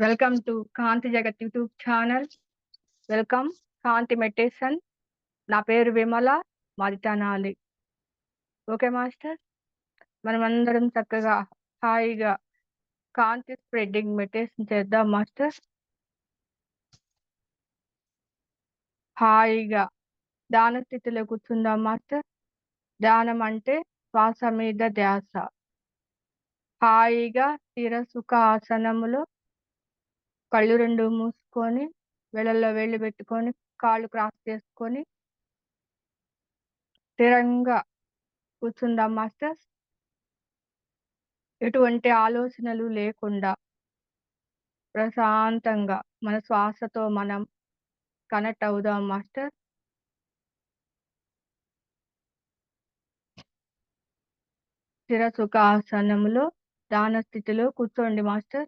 Welcome to కాంతి జగత్ YouTube channel. Welcome కాంతి meditation. నా పేరు విమల, మాది తెనాలి. ఓకే మాస్టర్, మనమందరం చక్కగా హాయిగా కాంతి స్ప్రెడ్డింగ్ మెడిటేషన్ చేద్దాం మాస్టర్. హాయిగా ధ్యాన స్థితిలో కూర్చుందాం మాస్టర్. ధ్యానం అంటే శ్వాస మీద ధ్యాస. హాయిగా స్థిర సుఖ ఆసనములో కళ్ళు రెండు మూసుకొని వేళ్ళల్లో వేళ్ళు పెట్టుకొని కాళ్ళు క్రాస్ చేసుకొని స్థిరంగా కూర్చుందాం మాస్టర్స్. ఎటువంటి ఆలోచనలు లేకుండా ప్రశాంతంగా మన శ్వాసతో మనం కనెక్ట్ అవుదాం మాస్టర్. స్థిర సుఖాసనములో ధ్యాన స్థితిలో కూర్చోండి మాస్టర్.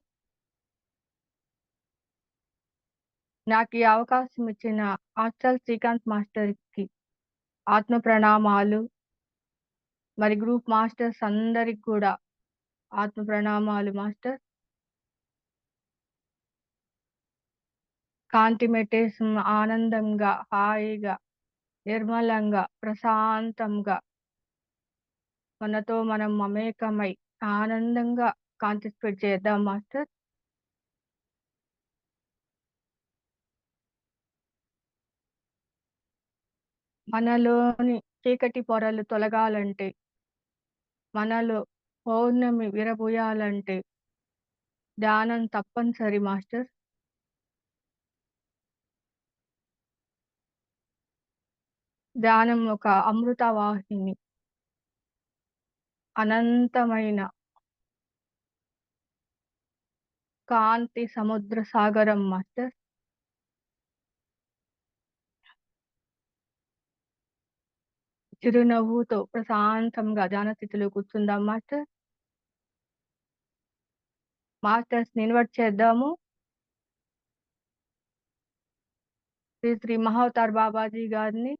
నాకు ఈ అవకాశం ఇచ్చిన హాస్టల్ శ్రీకాంత్ మాస్టర్కి ఆత్మ ప్రణామాలు. మరి గ్రూప్ మాస్టర్స్ అందరికి కూడా ఆత్మ ప్రణామాలు మాస్టర్. కాంతి మెడిటేషన్ ఆనందంగా, హాయిగా, నిర్మలంగా, ప్రశాంతంగా మనతో మనం మమేకమై ఆనందంగా కాంతి స్ప్రెడ్ చేద్దాం మాస్టర్. మనలోని చీకటి పొరలు తొలగాలంటే, మనలో పౌర్ణమి విరబూయాలంటే ధ్యానం తప్పనిసరి మాస్టర్. ధ్యానం ఒక అమృత వాహిని, అనంతమైన కాంతి సముద్ర సాగరం మాస్టర్. చిరునవ్వుతో ప్రశాంతంగా ధ్యాన స్థితిలో కూర్చుందాం మాస్టర్. మాస్టర్స్ ని ఇన్వైట్ చేద్దాము. శ్రీ శ్రీ మహావతార్ బాబాజీ గారిని,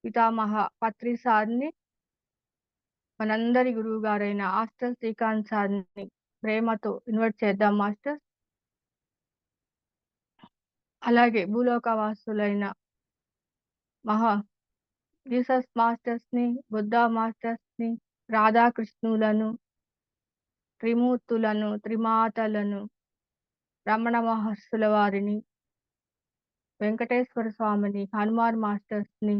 పితామహ పత్రి సార్ని, మనందరి గురువు గారైన హాస్టల్ శ్రీకాంత్ సార్ని ప్రేమతో ఇన్వైట్ చేద్దాం మాస్టర్. అలాగే భూలోకవాసులైన మహా జీసస్ మాస్టర్స్ ని, బుద్ధా మాస్టర్స్ ని, రాధాకృష్ణులను, త్రిమూర్తులను, త్రిమాతలను, రమణ మహర్షుల వారిని, వెంకటేశ్వర స్వామిని, హనుమాన్ మాస్టర్స్ ని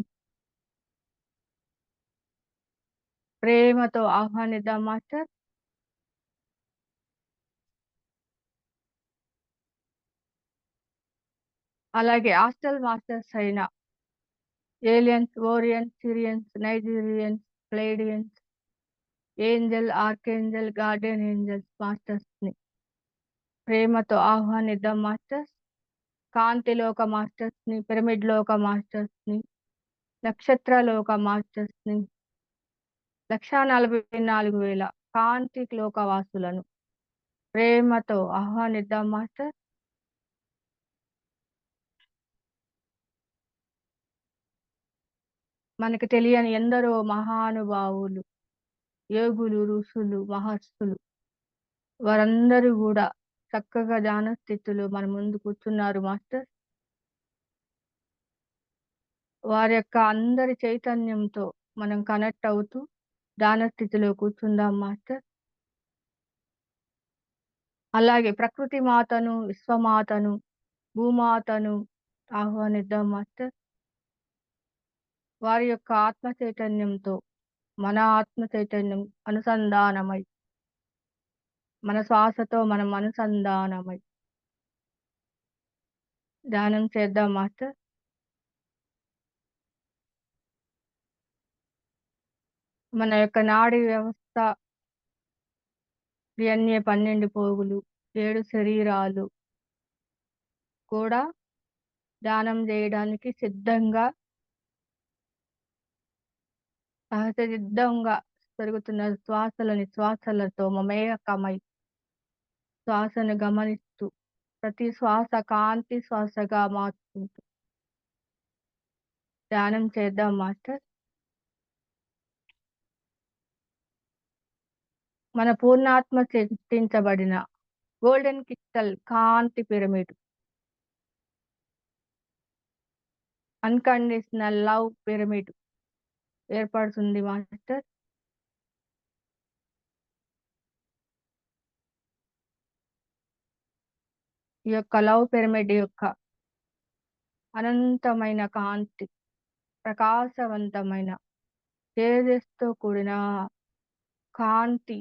ప్రేమతో ఆహ్వానిద్దాం మాస్టర్. అలాగే హాస్టల్ మాస్టర్స్ అయిన aliens, Orions, Sirians, Nigerians, Pleiadians, angel, archangel, guardian angels masters ని ప్రేమతో ఆహ్వానిద్దాం మాస్టర్స్. కాంతి లోక మాస్టర్స్ ని, పిరమిడ్ లోక మాస్టర్స్ ని, నక్షత్ర లోక మాస్టర్స్ ని, 1,44,000 కాంతి లోకవాసులను ప్రేమతో ఆహ్వానిద్దాం మాస్టర్. మనకు తెలియని ఎందరో మహానుభావులు, యోగులు, ఋషులు, మహర్షులు వారందరూ కూడా చక్కగా ధ్యాన స్థితిలో మన ముందు కూర్చున్నారు మాస్టర్. వారి యొక్క అందరి చైతన్యంతో మనం కనెక్ట్ అవుతూ ధ్యాన స్థితిలో కూర్చుందాం మాస్టర్. అలాగే ప్రకృతి మాతను, విశ్వమాతను, భూమాతను ఆహ్వానిద్దాం మాస్టర్. వారి యొక్క ఆత్మ చైతన్యంతో మన ఆత్మ చైతన్యం అనుసంధానమై, మన శ్వాసతో మనం అనుసంధానమై ధ్యానం చేద్దాం మాస్టర్. మన యొక్క నాడీ వ్యవస్థ, 12 పోగులు, 7 శరీరాలు కూడా ధ్యానం చేయడానికి సిద్ధంగా, సహజసిద్ధంగా పెరుగుతున్న శ్వాసలతో మమేకమై శ్వాసను గమనిస్తూ ప్రతి శ్వాస కాంతి శ్వాసగా మార్చుకుంటూ ధ్యానం చేద్దాం మాస్టర్. మన పూర్ణాత్మ సృష్టించబడిన గోల్డెన్ క్రిస్టల్ కాంతి పిరమిడ్, అన్‌కండిషనల్ లవ్ పిరమిడ్ ఏర్పడుతుంది మాస్టర్. ఈ యొక్క లవ్ పిరమిడ్ యొక్క అనంతమైన కాంతి, ప్రకాశవంతమైన తేజస్సుతో కూడిన కాంతి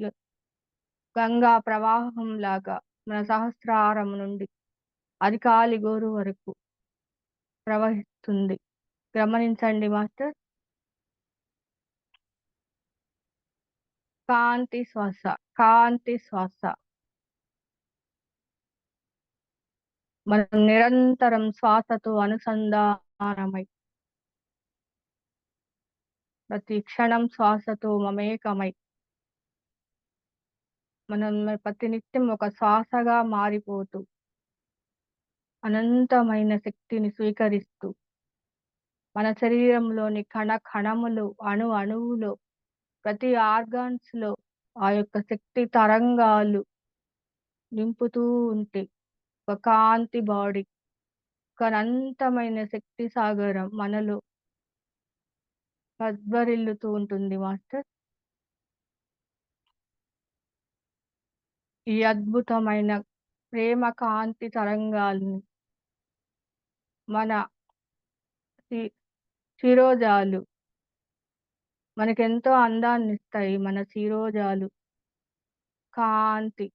గంగా ప్రవాహంలాగా మన సహస్రారం నుండి అరికాలి గోరు వరకు ప్రవహిస్తుంది. గమనించండి మాస్టర్. కాంతి శ్వాస, కాంతి శ్వాస. మనం నిరంతరం శ్వాసతో అనుసంధానమై ప్రతి క్షణం శ్వాసతో మమేకమై మనం ప్రతినిత్యం ఒక శ్వాసగా మారిపోతూ అనంతమైన శక్తిని స్వీకరిస్తూ మన శరీరంలోని కణ కణములు, అణు అణువులో, ప్రతి ఆర్గాన్స్‌లో ఆ యొక్క శక్తి తరంగాలు నింపుతూ ఉంటే ఒక కాంతి బాడీ, ఒక అనంతమైన శక్తి సాగరం మనలో ప్రజ్వరిల్లుతూ ఉంటుంది మాస్టర్. ఈ అద్భుతమైన ప్రేమ కాంతి తరంగాల్ని మన శి శిరోజాలు మనకెంతో అందాన్నిస్తాయి. మన శిరోజాలు కాంతి,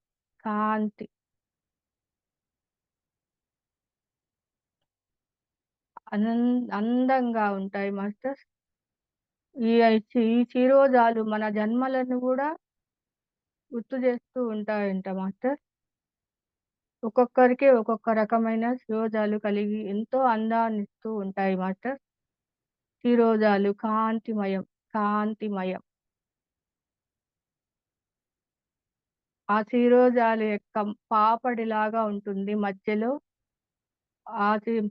కాంతి అందంగా ఉంటాయి మాస్టర్స్. ఈ శిరోజాలు మన జన్మలను గూడా గుర్తు చేస్తూ ఉంటాయంట మాస్టర్. ఒక్కొక్కరికి ఒక్కొక్క రకమైన శిరోజాలు కలిగి ఎంతో అందాన్నిస్తూ ఉంటాయి మాస్టర్. శిరోజాలు కాంతిమయం, కాంతిమయం. ఆ శిరోజాలు యొక్క పాపడిలాగా ఉంటుంది మధ్యలో.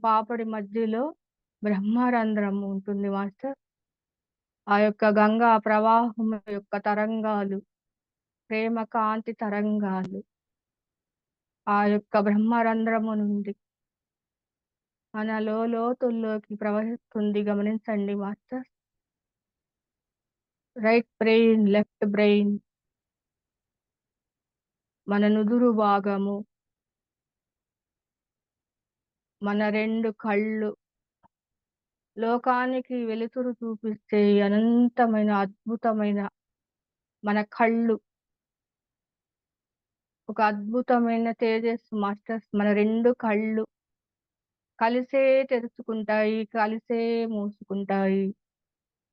పాపడి మధ్యలో బ్రహ్మరంధ్రం ఉంటుంది మాస్టర్. ఆ యొక్క గంగా ప్రవాహం యొక్క తరంగాలు, ప్రేమ కాంతి తరంగాలు ఆ యొక్క బ్రహ్మరంధ్రము నుండి మన లోతుల్లోకి ప్రవహిస్తుంది. గమనించండి master. Right brain, left brain, మన నుదురు భాగము, మన 2 కళ్ళు, లోకానికి వెలుతురు చూపిస్తే అనంతమైన అద్భుతమైన మన కళ్ళు, ఒక అద్భుతమైన తేజస్సు మాస్టర్స్. మన 2 కళ్ళు కలిసే తెరుచుకుంటాయి, కలిసే మూసుకుంటాయి.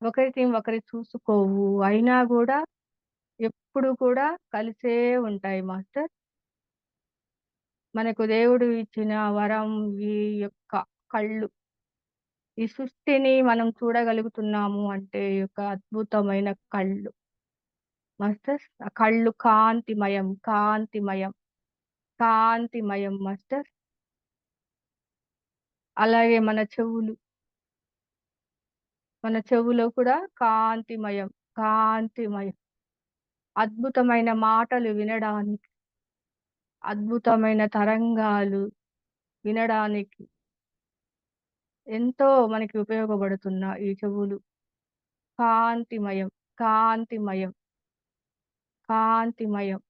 ఒకరికి ఒకరి చూసుకోవు. అయినా గూడా ఎప్పుడు కూడా కలిసే ఉంటాయి మాస్టర్. మనకు దేవుడు ఇచ్చిన వరం ఈ యొక్క కళ్ళు. ఈ సృష్టిని మనం చూడగలుగుతున్నాము అంటే ఈ యొక్క అద్భుతమైన కళ్ళు మాస్టర్స్. ఆ కళ్ళు కాంతిమయం, కాంతిమయం, కాంతిమయం మాస్టర్స్. అలాగే మన చెవులు కూడా కాంతిమయం, కాంతిమయం. అద్భుతమైన మాటలు వినడానికి, అద్భుతమైన తరంగాలు వినడానికి ఎంతో మనకి ఉపయోగపడుతున్న ఈ చెవులు కాంతిమయం, కాంతిమయం, కాంతిమయం.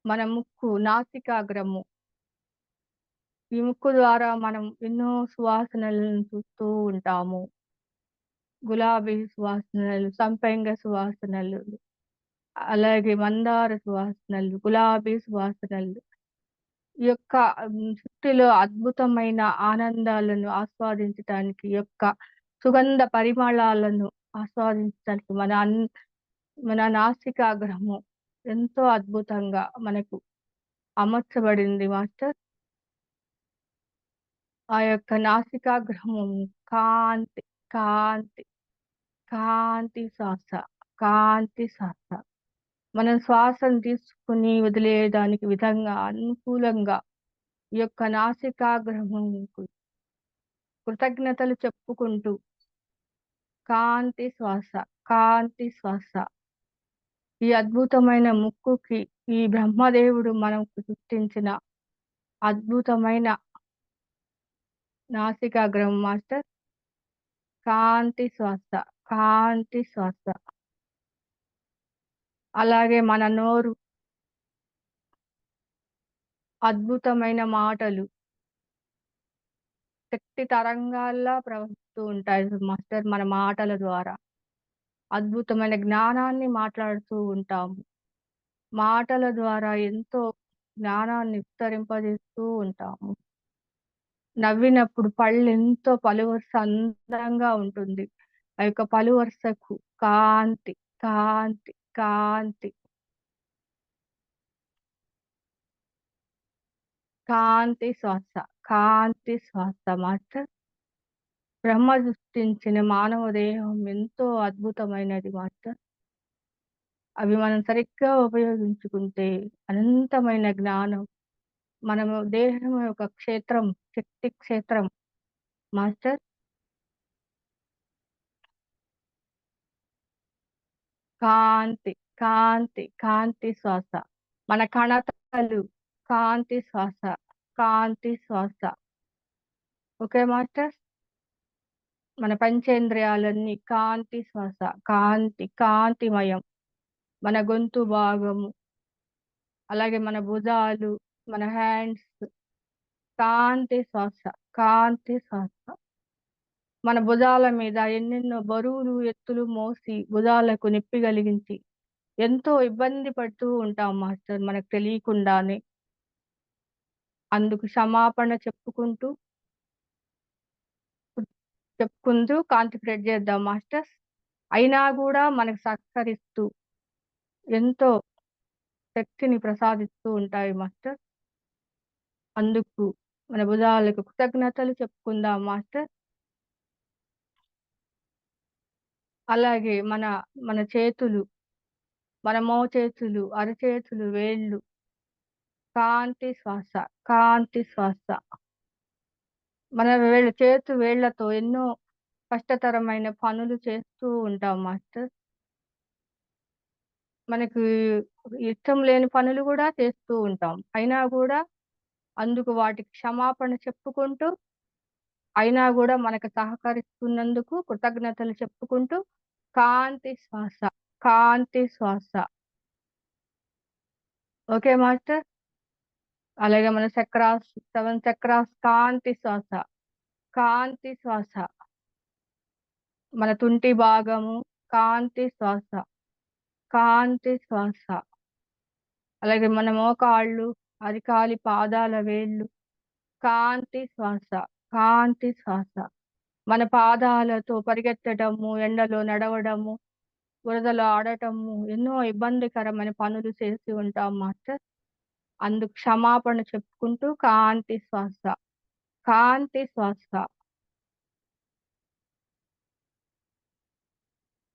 మన ముక్కు, నాసికాగ్రము, ఈ ముక్కు ద్వారా మనం ఎన్నో సువాసనలను చూస్తూ ఉంటాము. గులాబీ సువాసనలు, సంపెంగ సువాసనలు, అలాగే మందార సువాసనలు, గులాబీ సువాసనలు. ఈ యొక్క సృష్టిలో అద్భుతమైన ఆనందాలను ఆస్వాదించటానికి, ఈ యొక్క సుగంధ పరిమళాలను ఆస్వాదించడానికి మన నాసికాగ్రహము ఎంతో అద్భుతంగా మనకు అమర్చబడింది మాస్టర్. ఆ యొక్క నాసికాగ్రహము కాంతి, కాంతి, కాంతి శ్వాస, కాంతి శ్వాస. మనం శ్వాసను తీసుకుని వదిలేయడానికి విధంగా అనుకూలంగా ఈ యొక్క నాసికాగ్రహంకు కృతజ్ఞతలు చెప్పుకుంటూ కాంతి శ్వాస, కాంతి శ్వాస, ఈ అద్భుతమైన ముక్కుకి ఈ బ్రహ్మదేవుడు మనకు సృష్టించిన అద్భుతమైన నాసికాగ్రం మాస్టర్. కాంతి శ్వాస, కాంతి శ్వాస. అలాగే మన నోరు అద్భుతమైన మాటలు శక్తి తరంగాల్లా ప్రవహిస్తూ ఉంటాయి మాస్టర్. మన మాటల ద్వారా అద్భుతమైన జ్ఞానాన్ని మాట్లాడుతూ ఉంటాము. మాటల ద్వారా ఎంతో జ్ఞానాన్ని విస్తరింపజేస్తూ ఉంటాము. నవ్వినప్పుడు పళ్ళు ఎంతో పలువరుస అందంగా ఉంటుంది. ఆ యొక్క పలువరుసకు కాంతి, కాంతి, కాంతి, కాంతి శ్వాస, కాంతి శ్వాస మాస్టర్. బ్రహ్మ సృష్టించిన మానవ దేహం ఎంతో అద్భుతమైనది మాస్టర్. అవి మనం సరిగ్గా ఉపయోగించుకుంటే అనంతమైన జ్ఞానం. మనము దేహం యొక్క క్షేత్రం, శక్తి క్షేత్రం మాస్టర్. కాంతి, కాంతి, కాంతి శ్వాస. మన కణతలు కాంతి శ్వాస, కాంతి శ్వాస. Okay master. మన పంచేంద్రియాలన్నీ కాంతి శ్వాస, కాంతి, కాంతిమయం. మన గొంతు భాగము, అలాగే మన భుజాలు, మన హ్యాండ్స్ కాంతి శ్వాస, కాంతి శ్వాస. మన భుజాల మీద ఎన్నెన్నో బరువులు ఎత్తులు మోసి భుజాలకు నొప్పి కలిగించి ఎంతో ఇబ్బంది పడుతూ ఉంటాం మాస్టర్ మనకు తెలియకుండానే. అందుకు క్షమాపణ చెప్పుకుంటూ కాన్సన్ట్రేట్ చేద్దాం మాస్టర్స్. అయినా కూడా మనకు సహకరిస్తూ ఎంతో శక్తిని ప్రసాదిస్తూ ఉంటాయి మాస్టర్. అందుకు మన భుజాలకు కృతజ్ఞతలు చెప్పుకుందాం మాస్టర్. అలాగే మన మన చేతులు, మన మోచేతులు, అరచేతులు, వేళ్ళు కాంతి శ్వాస, కాంతి శ్వాస. మన వేళ్లతో ఎన్నో కష్టతరమైన పనులు చేస్తూ ఉంటాం మాస్టర్. మనకు ఇష్టం లేని పనులు కూడా చేస్తూ ఉంటాం. అయినా కూడా అందుకు వాటికి క్షమాపణ చెప్పుకుంటూ, అయినా కూడా మనకు సహకరిస్తున్నందుకు కృతజ్ఞతలు చెప్పుకుంటూ కాంతి శ్వాస, కాంతి శ్వాస. Okay master. అలాగే మన చక్రాస్, 7 చక్రాస్ కాంతి శ్వాస, కాంతి శ్వాస. మన తుంటి భాగము కాంతి శ్వాస, కాంతి శ్వాస. అలాగే మన మోకాళ్ళు, అరికాలి పాదాల వేళ్ళు కాంతి శ్వాస, కాంతి శ్వాస. మన పాదాలతో పరిగెత్తడము, ఎండలో నడవడము, బురదలో ఆడటము ఎన్నో ఇబ్బందికరమైన పనులు చేసి ఉంటాం మాస్టర్. అందుకు క్షమాపణ చెప్పుకుంటూ కాంతి శ్వాస, కాంతి శ్వాస.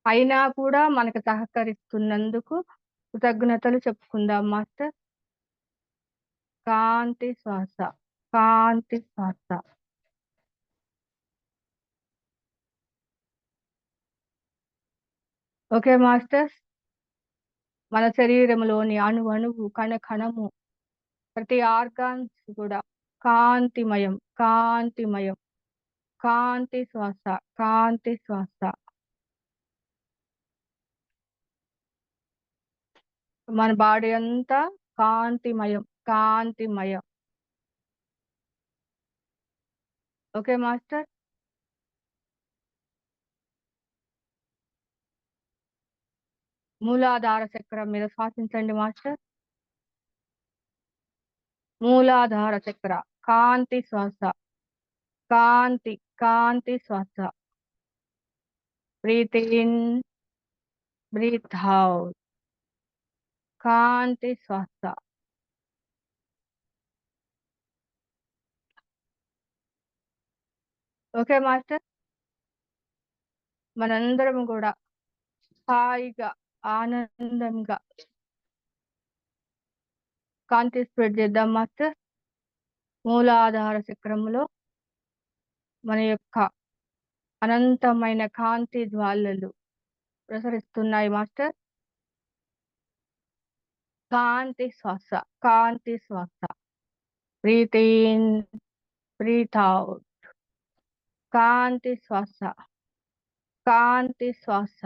అయినా కూడా మనకు సహకరిస్తున్నందుకు కృతజ్ఞతలు చెప్పుకుందాం మాస్టర్. కాంతి శ్వాస, కాంతి శ్వాస. Okay masters. మన శరీరంలోని అణువు, కణము, ప్రతి ఆర్గాన్స్ కూడా కాంతిమయం, కాంతిమయం. కాంతి శ్వాస, కాంతి శ్వాస. మన బాడీ అంతా కాంతిమయం, కాంతిమయం. Okay master. మూలాధార చక్రం మీద శ్వాసించండి మాస్టర్. మూలాధార చక్ర కాంతి శ్వాస, కాంతి, కాంతి శ్వాస. Breathe in, breathe out. కాంతి శ్వాస. Okay master. మనందరం కూడా హాయిగా ఆనందంగా కాంతి స్ప్రెడ్ చేద్దాం మాస్టర్. మూలాధార చక్రంలో మన యొక్క అనంతమైన కాంతి జ్వాలలు ప్రసరిస్తున్నాయి మాస్టర్. కాంతి శ్వాస, కాంతి శ్వాస. Breathe in, breathe out. కాంతి శ్వాస, కాంతి శ్వాస.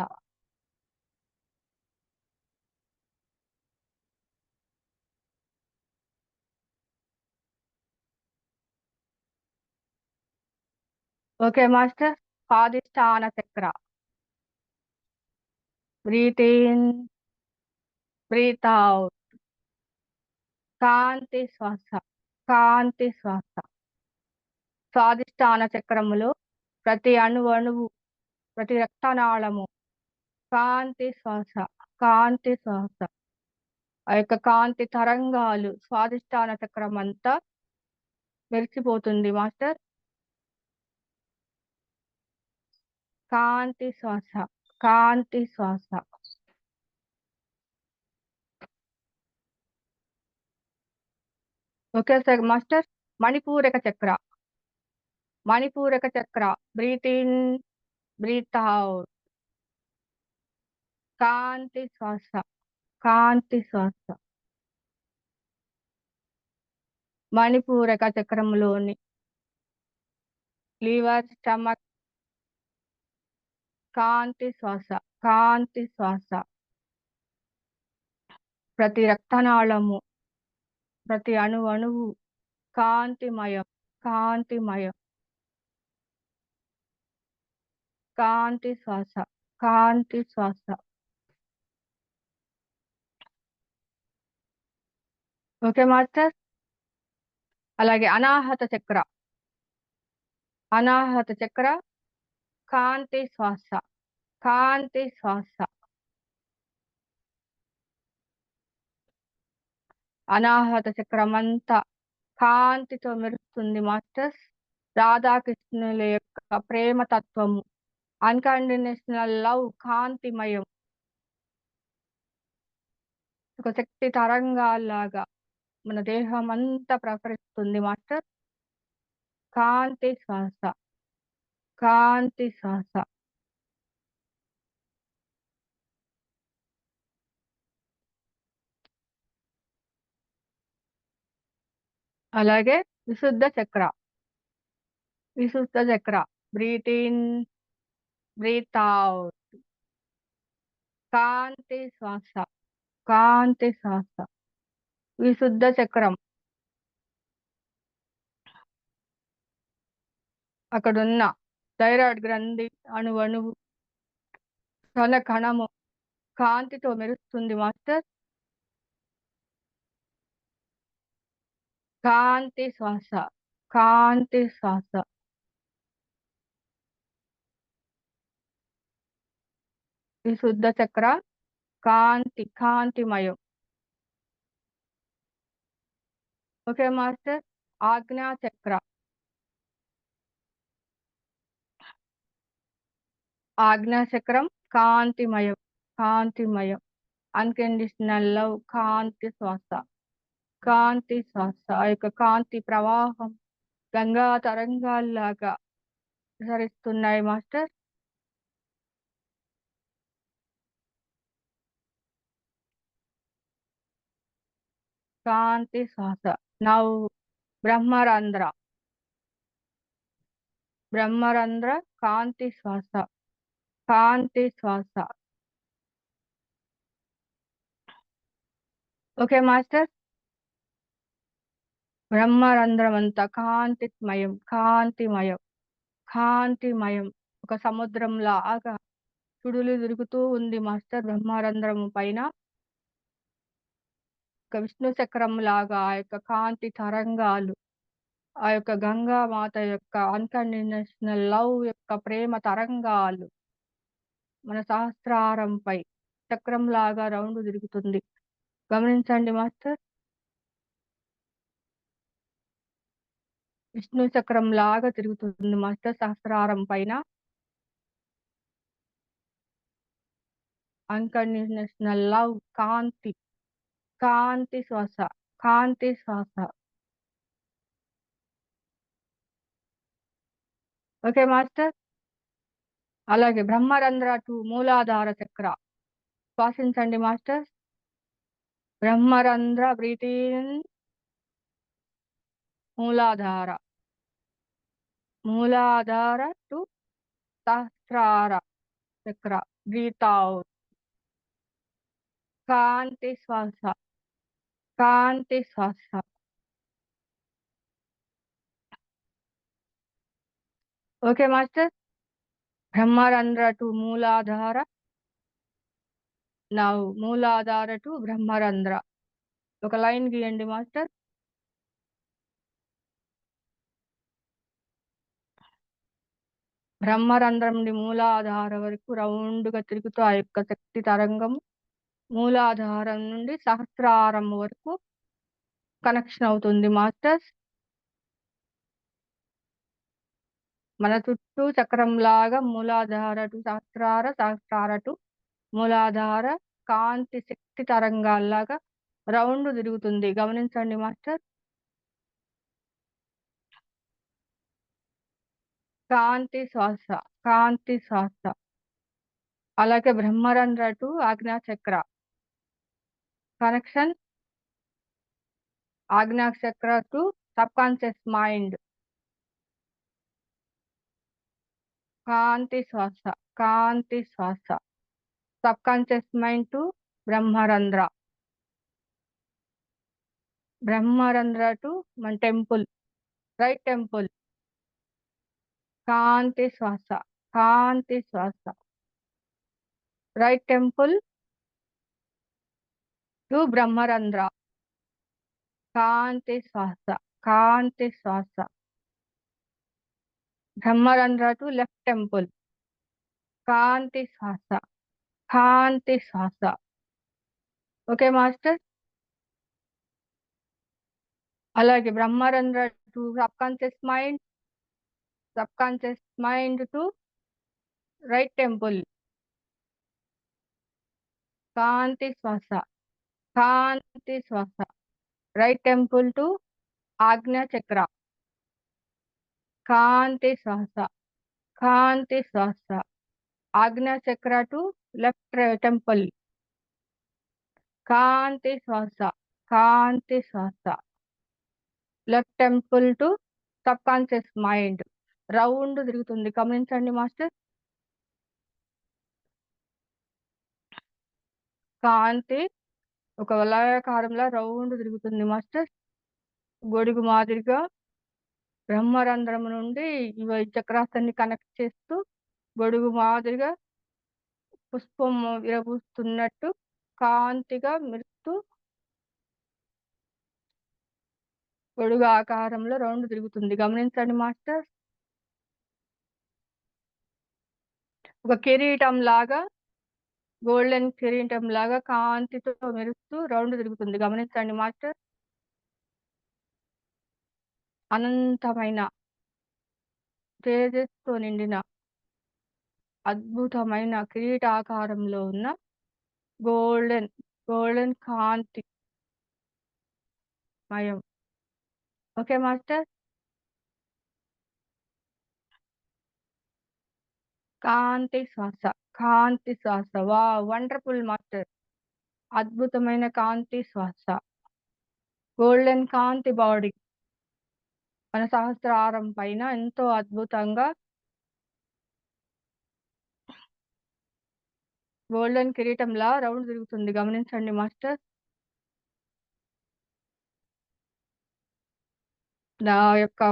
Okay master. Swadhisthana chakra. Breathe in, breathe out. కాంతి శ్వాస, కాంతి శ్వాస. స్వాదిష్టాన చక్రములో ప్రతి అణువు, ప్రతి రక్తనాళము కాంతి శ్వాస, కాంతి శ్వాస. ఆ యొక్క కాంతి తరంగాలు స్వాదిష్టాన చక్రం అంతా మెరిసిపోతుంది మాస్టర్. కాంతి శ్వాస, కాంతి శ్వాస. Okay sir master. Manipuraka chakra, Manipuraka chakra. Breathe in, breathe out. కాంతి శ్వాస, కాంతి శ్వాస. మణిపూరక చక్రంలోని లివర్, స్టమక్ కాంతి శ్వాస, కాంతి శ్వాస. ప్రతి రక్తనాళము, ప్రతి అణువు కాంతిమయం, కాంతిమయం. కాంతి శ్వాస, కాంతి శ్వాస. Okay master. అలాగే అనాహత చక్ర, అనాహత చక్ర. కాంతి శ్వాస, కాంతి శ్వాస. అనాహత చక్రం అంతా కాంతితో మెరుస్తుంది మాస్టర్స్. రాధాకృష్ణుల యొక్క ప్రేమ తత్వము, అన్కండిషనల్ లవ్ కాంతిమయం. ఒక శక్తి తరంగాల్లాగా మన దేహం అంతా ప్రసరిస్తుంది మాస్టర్. కాంతి శ్వాస, కాంతి శ్వాస. అలాగే విశుద్ధ chakra, Vishuddha chakra. Breathe in, breathe out. కాంతి శ్వాస, కాంతి శ్వాస. విశుద్ధ చక్రం. అక్కడున్న థైరాయిడ్ గ్రంథి అణువు కణ కణము కాంతితో మెరుస్తుంది మాస్టర్. కాంతి శ్వాస, కాంతి శ్వాస. విశుద్ధ చక్ర కాంతి, కాంతిమయం. Okay master. ఆజ్ఞా చక్ర, ఆజ్ఞా చక్రం కాంతిమయం, కాంతిమయం. అన్కండిషనల్ లవ్ కాంతి శ్వాస, కాంతి శ్వాస. ఆ యొక్క కాంతి ప్రవాహం గంగా తరంగాల్లాగా ప్రసరిస్తున్నాయి మాస్టర్. కాంతి శ్వాస. నౌ బ్రహ్మరంధ్ర, బ్రహ్మరంధ్ర. కాంతి శ్వాస, కాంతి శ్వాస. Okay master. బ్రహ్మరంధ్రం అంతా కాంతిమయం, కాంతిమయం, కాంతిమయం. ఒక సముద్రం లాగా చుడులు తిరుగుతూ ఉంది మాస్టర్ బ్రహ్మరంధ్రం పైన. ఒక విష్ణు చక్రం లాగా ఆ యొక్క కాంతి తరంగాలు, ఆ యొక్క గంగా మాత యొక్క అన్కండిషనల్ లవ్ యొక్క ప్రేమ తరంగాలు మన సహస్రారంపై చక్రం లాగా రౌండ్ తిరుగుతుంది. గమనించండి మాస్టర్. విష్ణు చక్రం లాగా తిరుగుతుంది మాస్టర్ సహస్రారం పైన. అన్కండిషనల్ లవ్ కాంతి, కాంతి శ్వాస, కాంతి శ్వాస. Okay master. అలాగే బ్రహ్మరంధ్ర టు మూలాధార చక్ర శ్వాసించండి master. Brahmarandhra breathe in Muladhara to Sahasrara chakra. Breathe out. కాంతి శ్వాస. కాంతి శ్వాస. Okay master. Brahmarandhra to Muladhara. Now Muladhara to Brahmarandhra. ఒక లైన్ గీయండి మాస్టర్. బ్రహ్మరంధ్రం నుండి మూలాధార వరకు రౌండ్గా తిరుగుతూ ఆ యొక్క శక్తి తరంగము మూలాధారం నుండి సహస్రారం వరకు కనెక్షన్ అవుతుంది మాస్టర్స్. మన చుట్టూ చక్రం లాగా మూలాధార టు సహస్రార, సహస్రార టు మూలాధార కాంతి శక్తి తరంగాల్లాగా రౌండ్ తిరుగుతుంది. గమనించండి మాస్టర్. కాంతి శ్వాస. కాంతి శ్వాస. అలాగే Brahmarandhra to Ajnachakra connection. Ajnachakra to subconscious mind. కాంతి శ్వాస. కాంతి శ్వాస. Subconscious mind to Brahmarandhra. Brahmarandhra to మన టెంపుల్, రైట్ టెంపుల్. కాంతి శ్వాస. కాంతి శ్వాస. Right temple to Brahmarandhra. కాంతి శ్వాస. కాంతి శ్వాస. Brahmarandhra to left temple. కాంతి శ్వాస. కాంతి శ్వాస. Okay master. అలాగే Brahmarandhra to subconscious mind to right temple. కాంతి శ్వాస. కాంతి శ్వాస. రైట్ టెంపుల్ టు ఆజ్ఞా చక్ర. కాంతి శ్వాస. కాంతి శ్వాస. ఆజ్ఞా చక్ర టు లెఫ్ట్ టెంపుల్. కాంతి శ్వాస. కాంతి శ్వాస. Left temple to subconscious mind round తిరుగుతుంది. గమనించండి మాస్టర్. కాంతి ఒక వలయాకారంలో రౌండ్ తిరుగుతుంది మాస్టర్. గొడుగు మాదిరిగా బ్రహ్మరంధ్రం నుండి ఇవి చక్రాసాన్ని కనెక్ట్ చేస్తూ గొడుగు మాదిరిగా పుష్పం విరబూస్తున్నట్టు కాంతిగా మెరుస్తూ గొడుగు ఆకారంలో రౌండ్ తిరుగుతుంది. గమనించండి మాస్టర్. ఒక కిరీటం లాగా, గోల్డెన్ కిరీటం లాగా కాంతితో మెరుస్తూ రౌండ్ తిరుగుతుంది. గమనించండి మాస్టర్. అనంతమైన తేజస్తో నిండిన అద్భుతమైన కిరీటాకారంలో ఉన్న గోల్డెన్ గోల్డెన్ కాంతి మయం. Okay master. కాంతి శ్వాస. కాంతి శ్వాస. వా వండర్ఫుల్ మాస్టర్. అద్భుతమైన కాంతి శ్వాస. గోల్డెన్ కాంతి బాడీ మన సహస్రారం పైన ఎంతో అద్భుతంగా గోల్డెన్ కిరీటంలా రౌండ్ తిరుగుతుంది. గమనించండి మాస్టర్. నా యొక్క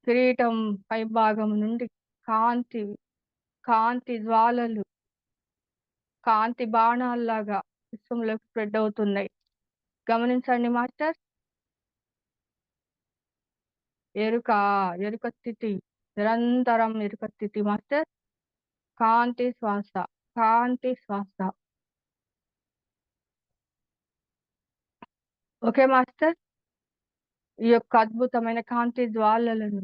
కిరీటం పై భాగం నుండి కాంతి కాంతి జ్వాలలు కాంతి బాణాల్లాగా విశ్వంలోకి స్ప్రెడ్ అవుతున్నాయి. గమనించండి మాస్టర్. ఎరుక ఎరుక స్థితి, నిరంతరం ఎరుక స్థితి మాస్టర్. కాంతి శ్వాస. కాంతి శ్వాస. Okay master. ఈ యొక్క అద్భుతమైన కాంతి జ్వాలలను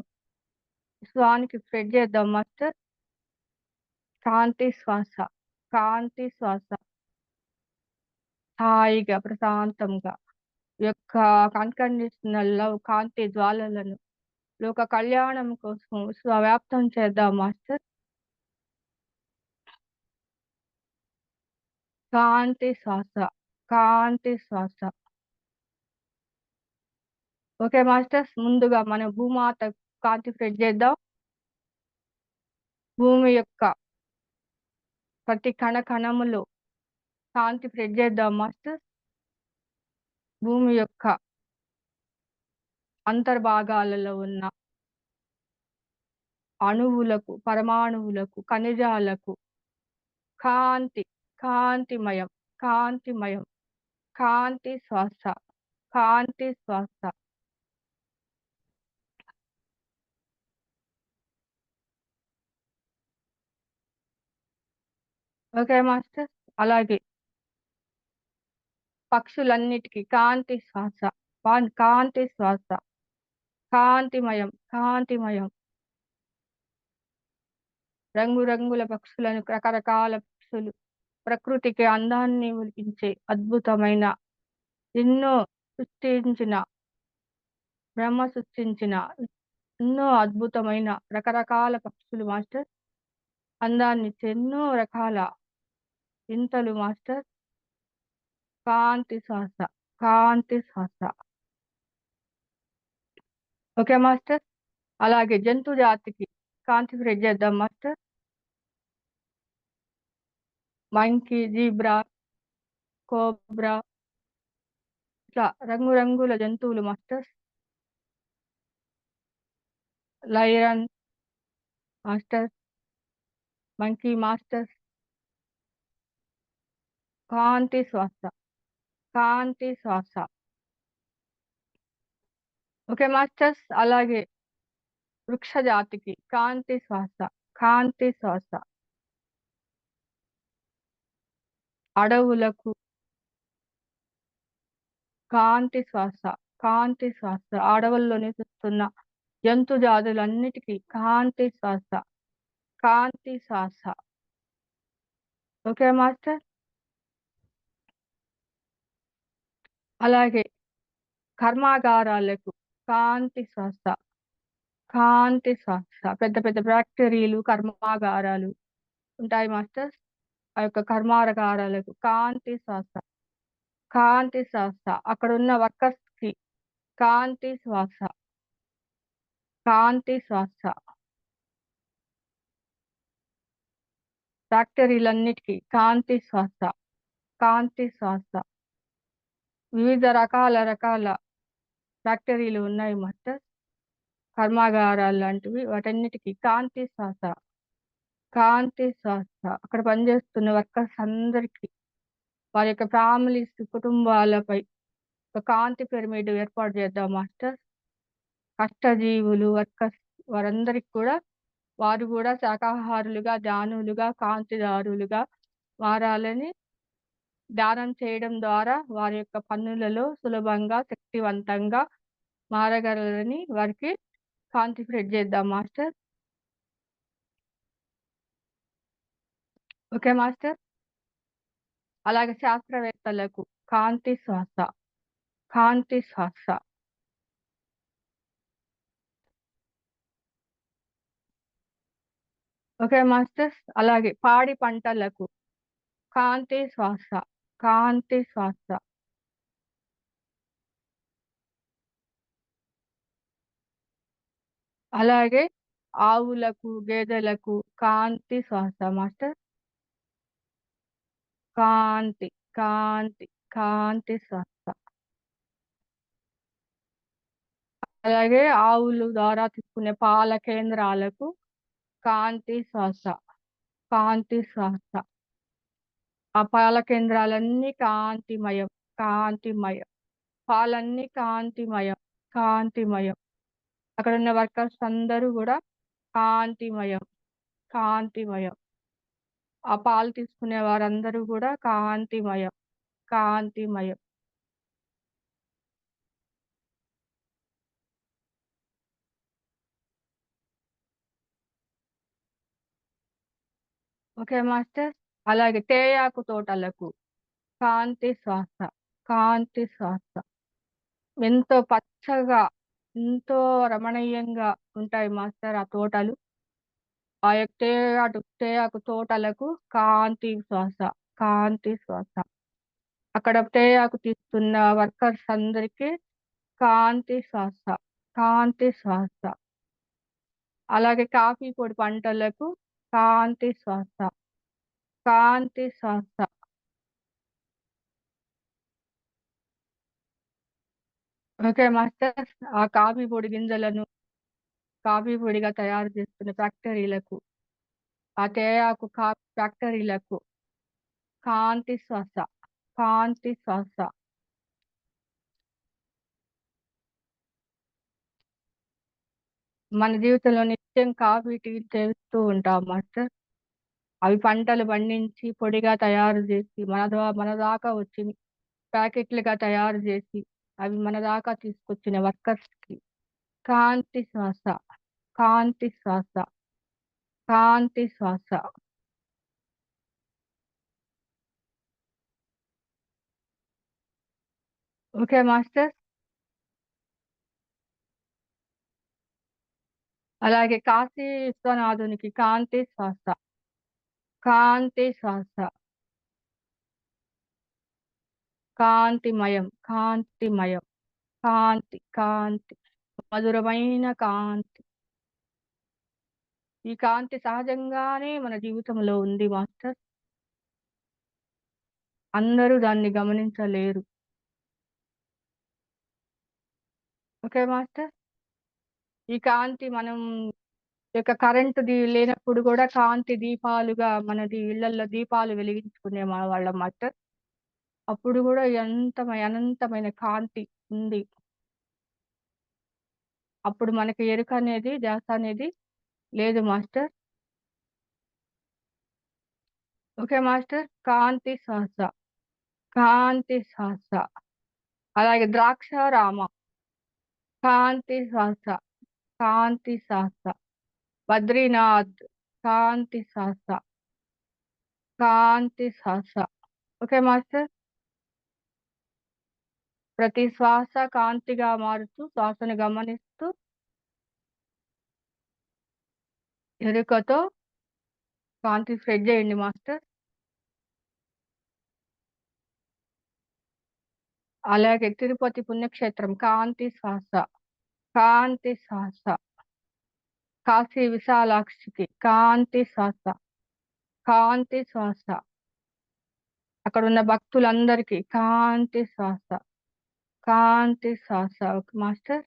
విశ్వానికి స్ప్రెడ్ చేద్దాం మాస్టర్. కాంతి శ్వాస. కాంతి శ్వాస. హాయిగా ప్రశాంతంగా ఈ యొక్క అన్కండిషనల్ లవ్ కాంతి జ్వాలలను లోక కళ్యాణం కోసం విశ్వవ్యాప్తం చేద్దాం మాస్టర్. కాంతి శ్వాస. కాంతి శ్వాస. ఓకే మాస్టర్స్, ముందుగా మనం భూమాత కాంతి స్ప్రెడ్ చేద్దాం. భూమి యొక్క ప్రతి కణములో కాంతి స్ప్రెడ్ చేద్దాం మాస్టర్స్. భూమి యొక్క అంతర్భాగాలలో ఉన్న అణువులకు, పరమాణువులకు, ఖనిజాలకు కాంతి, కాంతిమయం, కాంతిమయం, కాంతి శ్వాస, కాంతి శ్వాస. ఓకే మాస్టర్స్, అలాగే పక్షులన్నిటికీ కాంతి శ్వాస, కాంతి శ్వాస, కాంతిమయం, కాంతిమయం. రంగురంగుల పక్షులను, రకరకాల పక్షులు, ప్రకృతికి అందాన్ని ఒలికించే అద్భుతమైన ఎన్నో సృష్టించిన బ్రహ్మ సృష్టించిన ఎన్నో అద్భుతమైన రకరకాల పక్షులు మాస్టర్, అందాన్నిచ్చే ఎన్నో రకాల వింతలు మాస్టర్. కాంతి శ్వాస, కాంతి శ్వాస. ఓకే మాస్టర్, అలాగే జంతు జాతికి కాంతి స్ప్రెడ్ చేద్దాం మాస్టర్. మంకీ, జీబ్రా, కోబ్రా, ఇట్లా రంగురంగుల జంతువులు masters. Lion masters, monkey masters. కాంతి శ్వాస, కాంతి శ్వాస. ఓకే మాస్టర్స్, అలాగే వృక్ష జాతికి కాంతి శ్వాస, కాంతి శ్వాస. అడవులకు కాంతి శ్వాస, కాంతి శ్వాస. అడవుల్లో నివసిస్తున్న జంతు జాతులన్నిటికీ కాంతి శ్వాస, కాంతి శ్వాస. ఓకే మాస్టర్, అలాగే కర్మాగారాలకు కాంతి శ్వాస, కాంతి శ్వాస. పెద్ద పెద్ద ఫ్యాక్టరీలు, కర్మాగారాలు ఉంటాయి మాస్టర్స్. ఆ యొక్క కర్మాగారాలకు కాంతి శ్వాస, కాంతి శ్వాస. అక్కడ ఉన్న వర్కర్స్ కి కాంతి శ్వాస, కాంతి శ్వాస. ఫ్యాక్టరీలన్నిటికీ కాంతి శ్వాస, కాంతి శ్వాస. వివిధ రకాల ఫ్యాక్టరీలు ఉన్నాయి మాస్టర్, కర్మాగారాలు లాంటివి. వాటన్నిటికీ కాంతి శ్వాస, కాంతి శ్వాస. అక్కడ పనిచేస్తున్న వర్కర్స్ అందరికీ, వారి యొక్క ఫ్యామిలీస్, కుటుంబాలపై ఒక కాంతి పిరమిడ్ ఏర్పాటు చేద్దాం మాస్టర్. కష్టజీవులు, వర్కర్స్, వారందరికి కూడా వారు కూడా శాకాహారులుగా, ధ్యానులుగా, కాంతిదారులుగా మారాలని, ధ్యానం చేయడం ద్వారా వారి యొక్క పనులలో సులభంగా, శక్తివంతంగా మారగలరని వారికి కాంతి స్ప్రెడ్ చేద్దాం మాస్టర్. ఓకే మాస్టర్, అలాగే శాస్త్రవేత్తలకు కాంతి శ్వాస, కాంతి శ్వాస. ఓకే మాస్టర్స్, అలాగే పాడి పంటలకు కాంతి శ్వాస, కాంతి శ్వాస. అలాగే ఆవులకు, గేదెలకు కాంతి శ్వాస మాస్టర్. కాంతి, కాంతి, కాంతి శ్వాస. అలాగే ఆవులు ద్వారా తీసుకునే పాల కేంద్రాలకు కాంతి శ్వాస, కాంతి శ్వాస. ఆ పాల కేంద్రాలన్నీ కాంతిమయం, కాంతిమయం. పాలన్నీ కాంతిమయం, కాంతిమయం. అక్కడ ఉన్న వర్కర్స్ అందరూ కూడా కాంతిమయం, కాంతిమయం. ఆ పాలు తీసుకునే వారందరూ కూడా కాంతిమయం, కాంతిమయం. ఓకే మాస్టర్, అలాగే తేయాకు తోటలకు కాంతి శ్వాస, కాంతి శ్వాస. ఎంతో పచ్చగా, ఎంతో రమణీయంగా ఉంటాయి మాస్టర్ ఆ తోటలు. ఆ యొక్క తేయాకు తోటలకు కాంతి శ్వాస, కాంతి శ్వాస. అక్కడ తేయాకు తీస్తున్న వర్కర్స్ అందరికీ కాంతి శ్వాస, కాంతి శ్వాస. అలాగే కాఫీ పొడి పంటలకు కాంతి శ్వాస, కాంతి శ్వాస. Okay masters. ఆ కాఫీ పొడి గింజలను కాఫీ పొడిగా తయారు చేస్తున్న ఫ్యాక్టరీలకు, ఆ తేయాకు ఫ్యాక్టరీలకు కాంతి శ్వాస, కాంతి శ్వాస. మన జీవితంలో నిత్యం కాఫీ టీ చేస్తూ ఉంటాం మాస్టర్. అవి పంటలు పండించి పొడిగా తయారు చేసి మన దాకా వచ్చి ప్యాకెట్లుగా తయారు చేసి అవి మన దాకా తీసుకొచ్చిన వర్కర్స్ కి కాంతి శ్వాస, కాంతి శ్వాస, కాంతి శ్వాస. Okay master. అలాగే కాశీ విశ్వనాథునికి కాంతి శ్వాస, కాంతి శ్వాస, కాంతిమయం, కాంతిమయం, కాంతి, కాంతి, మధురమైన కాంతి. ఈ కాంతి సహజంగానే మన జీవితంలో ఉంది మాస్టర్. అందరూ దాన్ని గమనించలేరు. Okay master. ఈ కాంతి మనం ఇక కరెంటు లేనప్పుడు కూడా కాంతి దీపాలుగా మనది ఇళ్లలో దీపాలు వెలిగించుకునే వాళ్ళం మాస్టర్. అప్పుడు కూడా అనంతమైన కాంతి ఉంది. అప్పుడు మనకి ఎరుక అనేది ధ్యాస అనేది లేదు మాస్టర్. Okay master. కాంతి శ్వాస, కాంతి శ్వాస. అలాగే ద్రాక్షారామ కాంతి శ్వాస, కాంతి శ్వాస. బద్రీనాథ్ కాంతి శ్వాస, కాంతి శ్వాస. Okay master. ప్రతి శ్వాస కాంతిగా మారుతూ శ్వాసను గమనిస్తూ ఎరుకతో కాంతి స్ప్రెడ్ చేయండి మాస్టర్. అలాగే తిరుపతి పుణ్యక్షేత్రం కాంతి శ్వాస, కాంతి శ్వాస. కాశీ విశాలాక్షికి కాంతి శ్వాస, కాంతి శ్వాస. అక్కడ ఉన్న భక్తులందరికీ కాంతి శ్వాస, కాంతి శ్వాస. Okay master.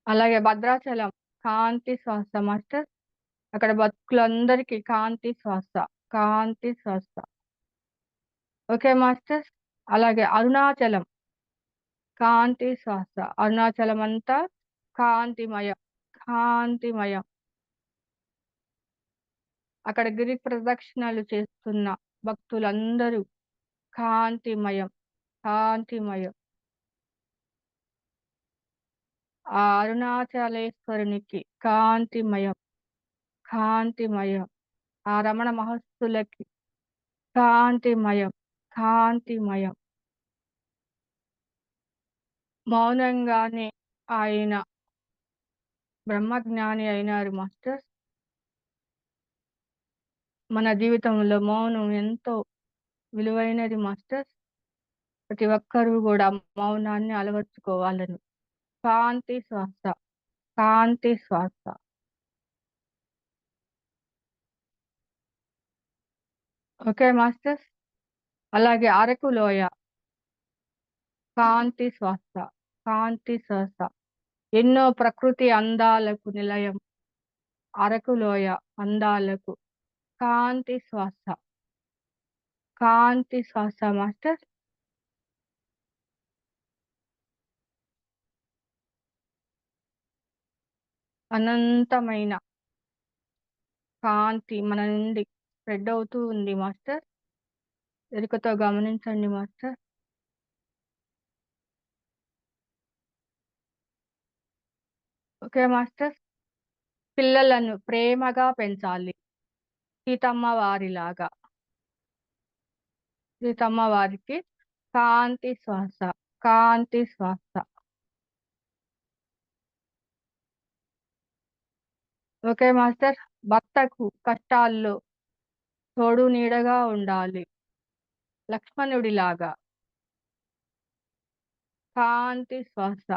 అలాగే భద్రాచలం కాంతి శ్వాస మాస్టర్. అక్కడ భక్తులందరికీ కాంతి శ్వాస, కాంతి శ్వాస. Okay master. అలాగే అరుణాచలం కాంతి శ్వాస. అరుణాచలం అంతా కాంతిమయం, కాంతిమయం. అక్కడ గిరి ప్రదక్షిణలు చేస్తున్న భక్తులందరూ కాంతిమయం, కాంతిమయం. ఆ అరుణాచలేశ్వరునికి కాంతిమయం, కాంతిమయం. ఆ రమణ మహర్షులకి కాంతిమయం, కాంతిమయం. మౌనంగానే ఆయన బ్రహ్మజ్ఞాని అయినారు మాస్టర్. మన జీవితంలో మౌనం ఎంతో విలువైనది మాస్టర్. ప్రతి ఒక్కరూ కూడా మౌనాన్ని అలవర్చుకోవాలని. కాంతి శ్వాస, కాంతి శ్వాస. Okay master. అలాగే అరకు లోయ కాంతి శ్వాస, కాంతి శ్వాస. ఎన్నో ప్రకృతి అందాలకు నిలయం అరకు లోయ. అందాలకు కాంతి శ్వాస, కాంతి శ్వాస మాస్టర్. అనంతమైన కాంతి మన నుండి స్ప్రెడ్ అవుతూ ఉంది మాస్టర్. ఎరుకతో గమనించండి మాస్టర్. Okay master. పిల్లలను ప్రేమగా పెంచాలి సీతమ్మ వారిలాగా. సీతమ్మ వారికి కాంతి శ్వాస, కాంతి శ్వాస. Okay master. భర్తకు కష్టాల్లో తోడు నీడగా ఉండాలి. లక్ష్మణుడిలాగా. కాంతి శ్వాస.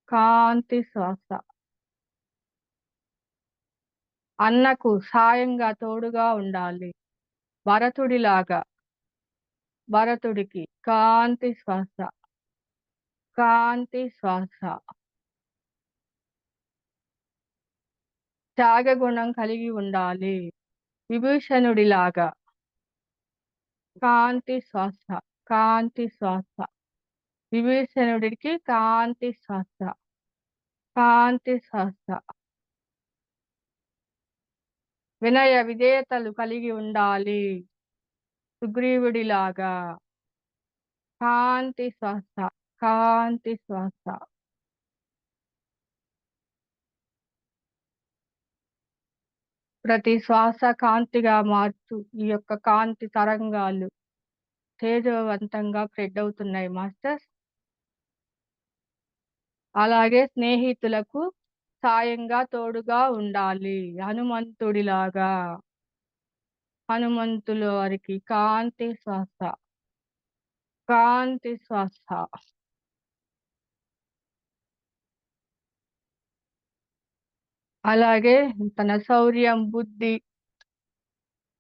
కాంతి శ్వాస. అన్నకు సాయంగా తోడుగా ఉండాలి. భరతుడిలాగా. భరతుడికి కాంతి శ్వాస. కాంతి శ్వాస. త్యాగగుణం కలిగి ఉండాలి. విభీషణుడిలాగా. కాంతి శ్వాస. కాంతి శ్వాస. విభీషణుడికి కాంతి శ్వాస. కాంతి శ్వాస. వినయ విధేయతలు కలిగి ఉండాలి. సుగ్రీవుడిలాగా. కాంతి శ్వాస. కాంతి శ్వాస. ప్రతి శ్వాస కాంతిగా మార్చు. ఈ యొక్క కాంతి తరంగాలు తేజవంతంగా స్ప్రెడ్ అవుతున్నాయి మాస్టర్స్. అలాగే స్నేహితులకు సాయంగా తోడుగా ఉండాలి. హనుమంతుడిలాగా. హనుమంతుల వారికి కాంతి శ్వాస. కాంతి శ్వాస. అలాగే తన శౌర్యం, బుద్ధి,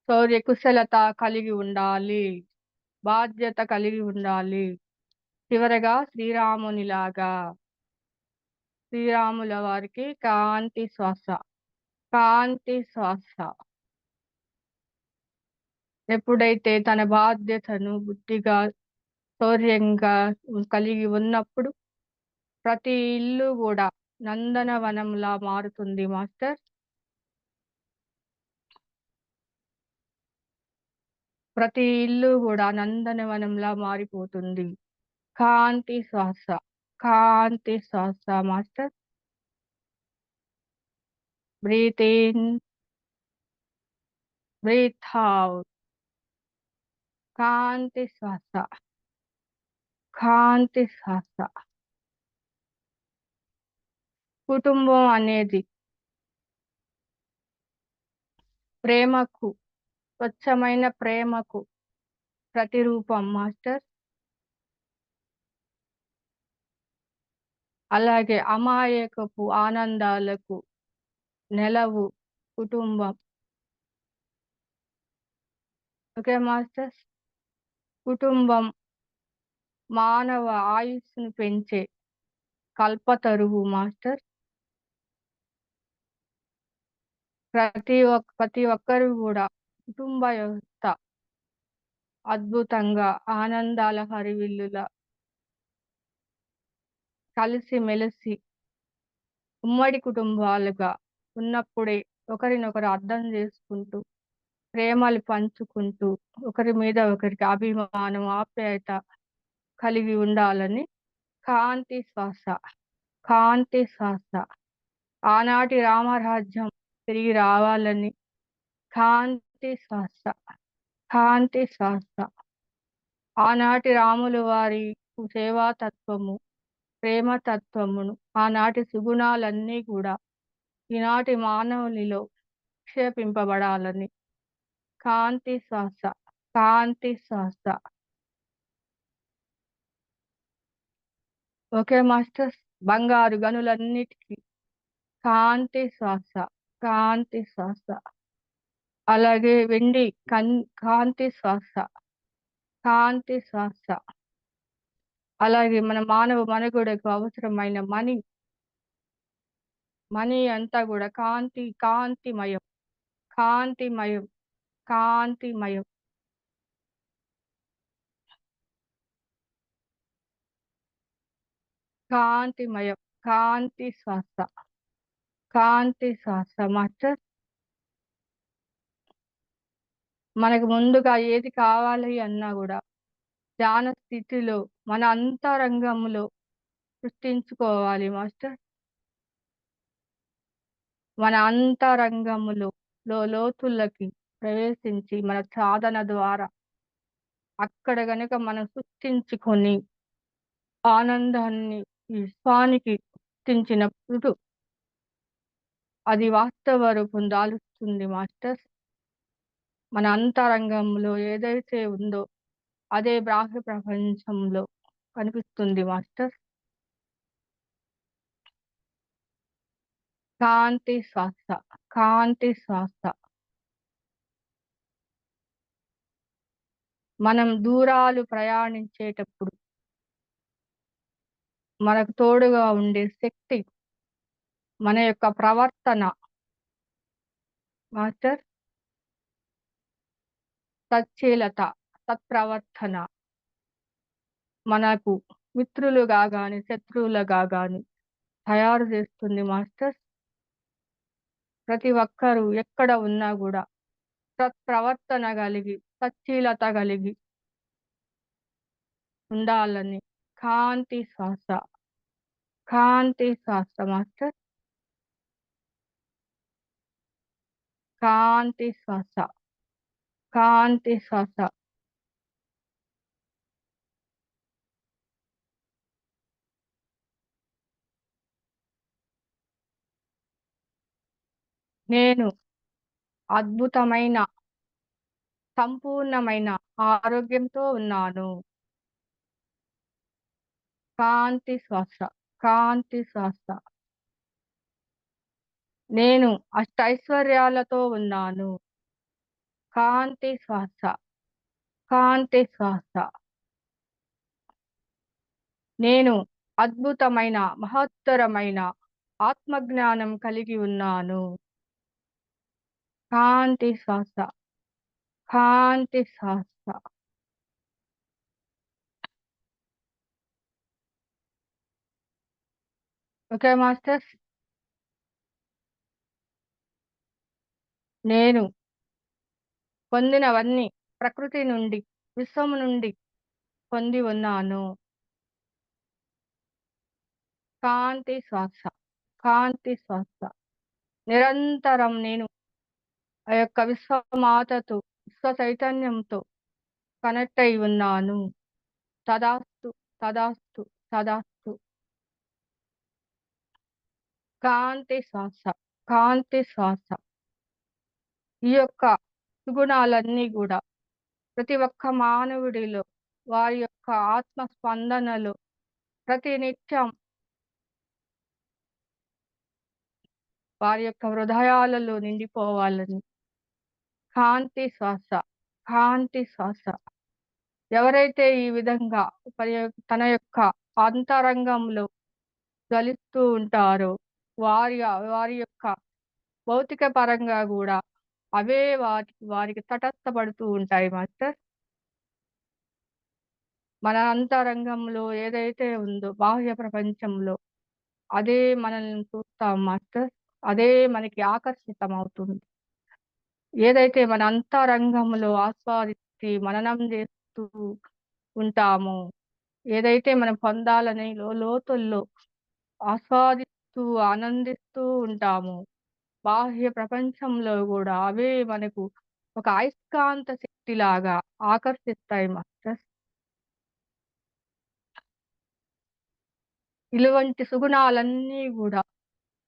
శౌర్య కుశలత కలిగి ఉండాలి. బాధ్యత కలిగి ఉండాలి. చివరగా శ్రీరామునిలాగా. శ్రీరాముల వారికి కాంతి శ్వాస. కాంతి శ్వాస. ఎప్పుడైతే తన బాధ్యతను బుద్ధిగా, శౌర్యంగా కలిగి ఉన్నప్పుడు ప్రతి ఇల్లు కూడా నందనవనంలా మారుతుంది మాస్టర్. ప్రతి ఇల్లు కూడా నందనవనంలా మారిపోతుంది. కాంతి శ్వాస. కాంతి శ్వాస master. Breathe in, breathe out. కాంతి శ్వాస. కాంతి శ్వాస. కుటుంబం అనేది ప్రేమకు, స్వచ్ఛమైన ప్రేమకు ప్రతిరూపం మాస్టర్. అలాగే అమాయకపు ఆనందాలకు నెలవు కుటుంబం. Okay masters. కుటుంబం మానవ ఆయుస్సును పెంచే కల్పతరువు మాస్టర్. ప్రతి ఒక్కరు కూడా కుటుంబ వ్యవస్థ అద్భుతంగా ఆనందాల హరివిల్లుల కలిసిమెలిసి ఉమ్మడి కుటుంబాలుగా ఉన్నప్పుడే ఒకరినొకరు అర్థం చేసుకుంటూ, ప్రేమలు పంచుకుంటూ, ఒకరి మీద ఒకరికి అభిమానం, ఆప్యాయత కలిగి ఉండాలని కాంతి శ్వాస. కాంతి శ్వాస. ఆనాటి రామరాజ్యం తిరిగి రావాలని కాంతి శ్వాస. కాంతి శ్వాస. ఆనాటి రాములు వారి సేవాతత్వము, ప్రేమతత్వమును, ఆనాటి సుగుణాలన్నీ కూడా ఈనాటి మానవునిలో నిక్షేపింపబడాలని కాంతి శ్వాస. కాంతి శ్వాస. Okay masters. బంగారు గనులన్నిటికీ కాంతి శ్వాస. కాంతి శ్వాస. అలాగే వెండి కాంతి శ్వాస. కాంతి శ్వాస. అలాగే మన మానవ మనుగడకు అవసరమైన మనీ అంతా కూడా కాంతిమయం. కాంతిమయం. కాంతిమయం. కాంతిమయం. కాంతి శ్వాస. కాంతి శ్వాస మాస్టర్. మనకు ముందుగా ఏది కావాలి అన్నా కూడా ధ్యాన స్థితిలో మన అంతరంగంలో సృష్టించుకోవాలి మాస్టర్. మన అంతరంగములో లోతులకి ప్రవేశించి మన సాధన ద్వారా అక్కడ గనుక మనం సృష్టించుకొని ఆనందాన్ని విశ్వానికి సృష్టించినప్పుడు అది వాస్తవ రూపం దాలుస్తుంది మాస్టర్స్. మన అంతరంగంలో ఏదైతే ఉందో అదే బాహ్య ప్రపంచంలో కనిపిస్తుంది మాస్టర్. కాంతి శ్వాస, కాంతి శ్వాస. మనం దూరాలు ప్రయాణించేటప్పుడు మనకు తోడుగా ఉండే శక్తి మన యొక్క ప్రవర్తన మాస్టర్. సచ్చీలత, సత్ప్రవర్తన మనకు మిత్రులుగా గాని శత్రువులుగా గాని తయారు చేస్తుంది మాస్టర్. ప్రతి ఒక్కరూ ఎక్కడ ఉన్నా కూడా సత్ప్రవర్తన కలిగి సచ్చీలత కలిగి ఉండాలని కాంతి శ్వాస, కాంతి శ్వాస మాస్టర్. కాంతి శ్వాస, కాంతి శ్వాస. నేను అద్భుతమైన సంపూర్ణమైన ఆరోగ్యంతో ఉన్నాను. కాంతి శ్వాస, కాంతి శ్వాస. నేను అష్టైశ్వర్యాలతో ఉన్నాను. కాంతి శ్వాస, కాంతి శ్వాస. నేను అద్భుతమైన మహత్తరమైన ఆత్మజ్ఞానం కలిగి ఉన్నాను. కాంతి శ్వాస, కాంతి శ్వాస. Okay masters. నేను పొందినవన్నీ ప్రకృతి నుండి విశ్వము నుండి పొంది ఉన్నాను. కాంతి శ్వాస, కాంతి శ్వాస. నిరంతరం నేను ఆ యొక్క విశ్వమాతతో విశ్వ చైతన్యంతో కనెక్ట్ అయి ఉన్నాను. తదాస్తు, తదాస్తు, తదాస్తు. కాంతి శ్వాస, కాంతి శ్వాస. ఈ యొక్క సుగుణాలన్నీ కూడా ప్రతి ఒక్క మానవుడిలో వారి యొక్క ఆత్మ స్పందనలో ప్రతి నిత్యం వారి యొక్క హృదయాలలో నిండిపోవాలని కాంతి శ్వాస, కాంతి శ్వాస. ఎవరైతే ఈ విధంగా తన యొక్క అంతరంగంలో జ్వలిస్తూ ఉంటారో వారి వారి యొక్క భౌతిక పరంగా కూడా అవే వారికి తటస్థపడుతూ ఉంటాయి మాస్టర్. మన అంతరంగంలో ఏదైతే ఉందో బాహ్య ప్రపంచంలో అదే మనల్ని చూస్తాం మాస్టర్. అదే మనకి ఆకర్షితం అవుతుంది. ఏదైతే మన అంతరంగంలో ఆస్వాదించి మననం చేస్తూ ఉంటామో, ఏదైతే మనం పొందాలని లోతుల్లో ఆస్వాదిస్తూ ఆనందిస్తూ ఉంటామో, బాహ్య ప్రపంచంలో కూడా అవే మనకు ఒక అయస్కాంత శక్తిలాగా ఆకర్షిస్తాయి మాస్టర్స్. ఇటువంటి సుగుణాలన్నీ కూడా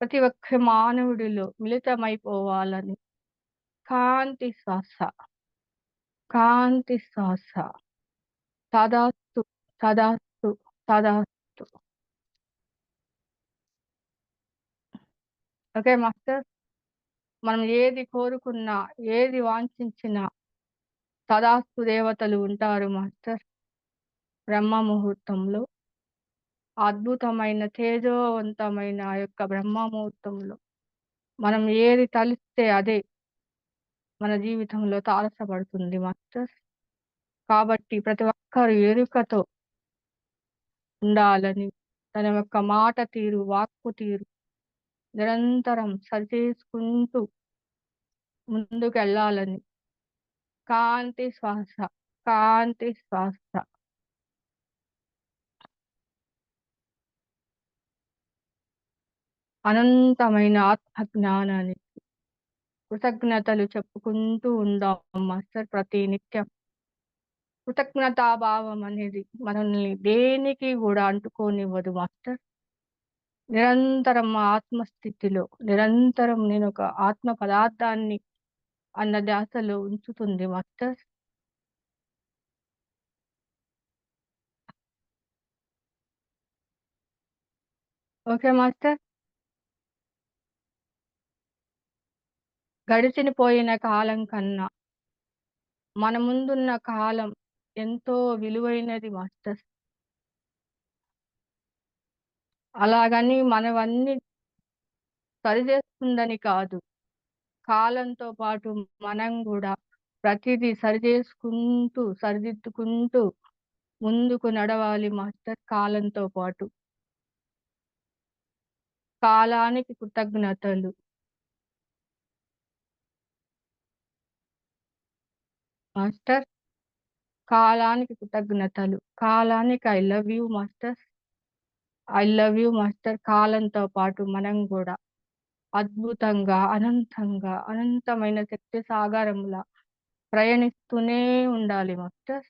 ప్రతి ఒక్క మానవుడిలో మిళితమైపోవాలని కాంతి శ్వాస, కాంతి శ్వాస. తదాస్తు, తదాస్తు, తదాస్తు. Okay master. మనం ఏది కోరుకున్నా ఏది వాంఛించినా తదాస్తు దేవతలు ఉంటారు మాస్టర్. బ్రహ్మ ముహూర్తంలో అద్భుతమైన తేజోవంతమైన ఆ యొక్క బ్రహ్మ ముహూర్తంలో మనం ఏది తలిస్తే అదే మన జీవితంలో తారసపడుతుంది మాస్టర్. కాబట్టి ప్రతి ఒక్కరు ఎరుకతో ఉండాలని తన యొక్క మాట తీరు వాక్కు తీరు నిరంతరం సరిచేసుకుంటూ ముందుకెళ్ళాలని కాంతి శ్వాస, కాంతి శ్వాస. అనంతమైన ఆత్మ జ్ఞానానికి కృతజ్ఞతలు చెప్పుకుంటూ ఉందాం మాస్టర్ ప్రతి నిత్యం. కృతజ్ఞతాభావం అనేది మనల్ని దేనికి కూడా అంటుకోనివ్వదు మాస్టర్. నిరంతరం ఆత్మస్థితిలో నిరంతరం నేను ఒక ఆత్మ పదార్థాన్ని అన్న ధ్యాసలో ఉంచుతుంది మాస్టర్స్. Okay master. గడిచిన పోయిన కాలం కన్నా మన ముందున్న కాలం ఎంతో విలువైనది మాస్టర్స్. అలాగని మనవన్నీ సరిచేస్తుందని కాదు. కాలంతో పాటు మనం గూడా ప్రతిదీ సరిచేసుకుంటూ, సరిదిద్దుకుంటూ ముందుకు నడవాలి మాస్టర్ కాలంతో పాటు. కాలానికి కృతజ్ఞతలు. మాస్టర్ కాలానికి కృతజ్ఞతలు. కాలానికి I love you master. I love you master. కాలంతో పాటు మనం గూడా అద్భుతంగా, అనంతంగా, అనంతమైన శక్తి సాగరంలా ప్రయాణిస్తూనే ఉండాలి మాస్టర్.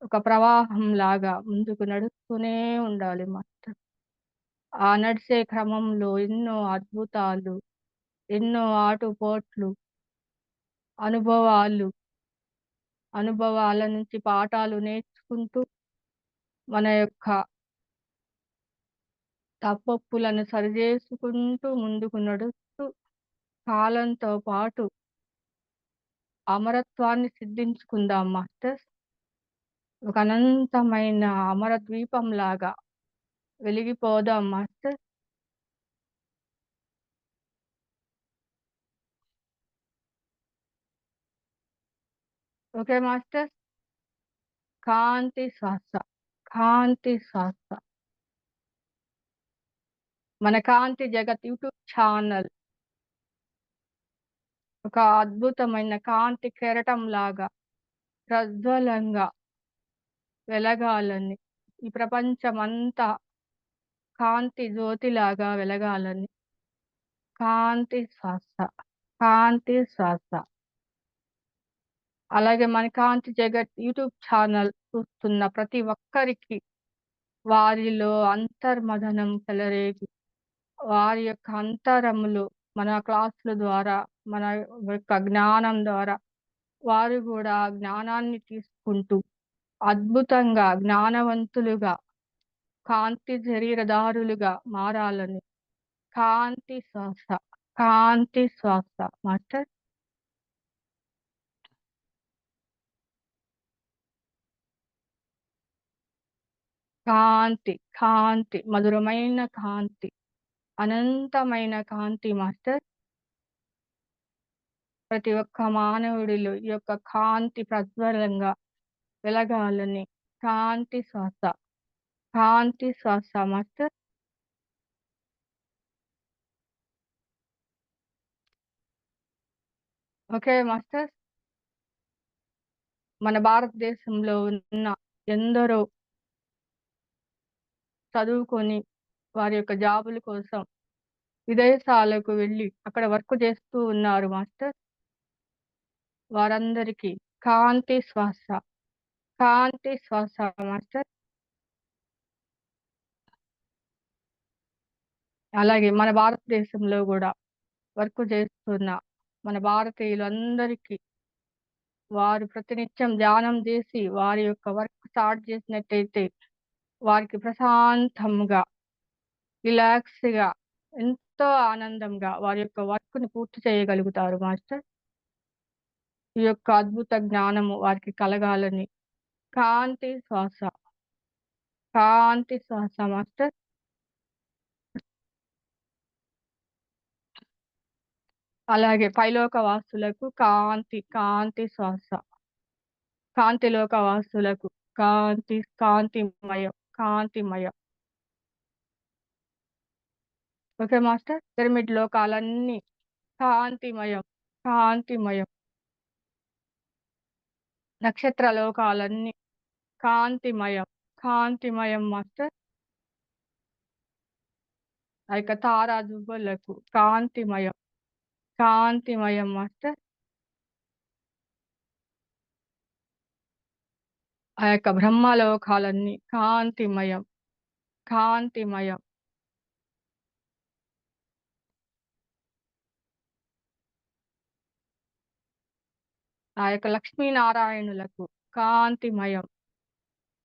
ఒక ప్రవాహంలాగా ముందుకు నడుస్తూనే ఉండాలి మాస్టర్. ఆ నడిసే క్రమంలో ఎన్నో అద్భుతాలు, ఎన్నో ఆటుపోట్లు, అనుభవాలు, అనుభవాల నుంచి పాఠాలు నేర్చుకుంటూ మన యొక్క తప్పొప్పులను సరిజేసుకుంటూ ముందుకు నడుస్తూ కాలంతో పాటు అమరత్వాన్ని సిద్ధించుకుందాం మాస్టర్స్. ఒక అనంతమైన అమర ద్వీపంలాగా వెలిగిపోదాం మాస్టర్స్. Okay masters. కాంతి శ్వాస, కాంతి శ్వాస. మన కాంతి జగత్ యూట్యూబ్ ఛానల్ ఒక అద్భుతమైన కాంతి కెరటంలాగా ప్రజ్వలంగా వెలగాలని, ఈ ప్రపంచమంతా కాంతి జ్యోతిలాగా వెలగాలని కాంతి శ్వాస, కాంతి శ్వాస. అలాగే మన కాంతి జగత్ యూట్యూబ్ ఛానల్ చూస్తున్న ప్రతి ఒక్కరికి వారిలో అంతర్మథనం చెలరేగి వారి యొక్క అంతరములో మన క్లాసుల ద్వారా, మన యొక్క జ్ఞానం ద్వారా వారు కూడా జ్ఞానాన్ని తీసుకుంటూ అద్భుతంగా జ్ఞానవంతులుగా కాంతి శరీరదారులుగా మారాలని కాంతి శ్వాస, కాంతి శ్వాస మాస్టర్. కాంతి, కాంతి, మధురమైన కాంతి, అనంతమైన కాంతి మాస్టర్. ప్రతి ఒక్క మానవుడిలో ఈ యొక్క కాంతి ప్రజ్వలంగా వెలగాలని కాంతి శ్వాస, కాంతి శ్వాస మాస్టర్. Okay master. మన భారతదేశంలో ఉన్న ఎందరో చదువుకొని వారి యొక్క జాబుల కోసం విదేశాలకు వెళ్ళి అక్కడ వర్క్ చేస్తూ ఉన్నారు మాస్టర్. వారందరికీ కాంతి శ్వాస, కాంతి శ్వాస మాస్టర్. అలాగే మన భారతదేశంలో కూడా వర్క్ చేస్తున్న మన భారతీయులందరికీ వారు ప్రతినిత్యం ధ్యానం చేసి వారి యొక్క వర్క్ స్టార్ట్ చేసినట్టయితే వారికి ప్రశాంతంగా, రిలాక్స్‌గా, ఎంతో ఆనందంగా వారి యొక్క వర్క్‌ని పూర్తి చేయగలుగుతారు మాస్టర్. ఈ యొక్క అద్భుత జ్ఞానము వారికి కలగాలని కాంతి శ్వాస, కాంతి శ్వాస మాస్టర్. అలాగే పైలోక వాసులకు కాంతి, కాంతి శ్వాస. కాంతిలోక వాసులకు కాంతి, కాంతిమయం, కాంతిమయం. Okay master. పిరమిడ్ లోకాలన్నీ కాంతిమయం, కాంతిమయం. నక్షత్ర లోకాలన్నీ కాంతిమయం, కాంతిమయం మాస్టర్. ఆ యొక్క తారా జువ్వలకు కాంతిమయం, కాంతిమయం మాస్టర్. ఆ యొక్క బ్రహ్మలోకాలన్నీ కాంతిమయం, కాంతిమయం. ఆ యొక్క లక్ష్మీనారాయణులకు కాంతిమయం,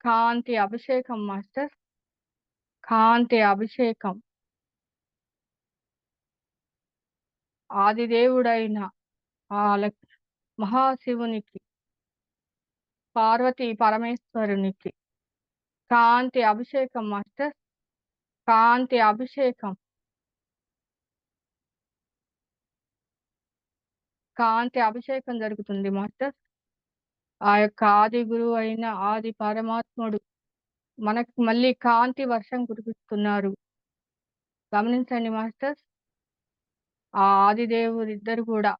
కాంతి అభిషేకం మాస్టర్, కాంతి అభిషేకం. ఆదిదేవుడైన ఆ మహాశివునికి, పార్వతీ పరమేశ్వరునికి కాంతి అభిషేకం మాస్టర్, కాంతి అభిషేకం, కాంతి అభిషేకం జరుగుతుంది మాస్టర్. ఆ యొక్క ఆది గురువు అయిన ఆది పరమాత్ముడు మనకు మళ్ళీ కాంతి వర్షం కురిపిస్తున్నారు. గమనించండి మాస్టర్స్, ఆ ఆదిదేవుడిద్దరు కూడా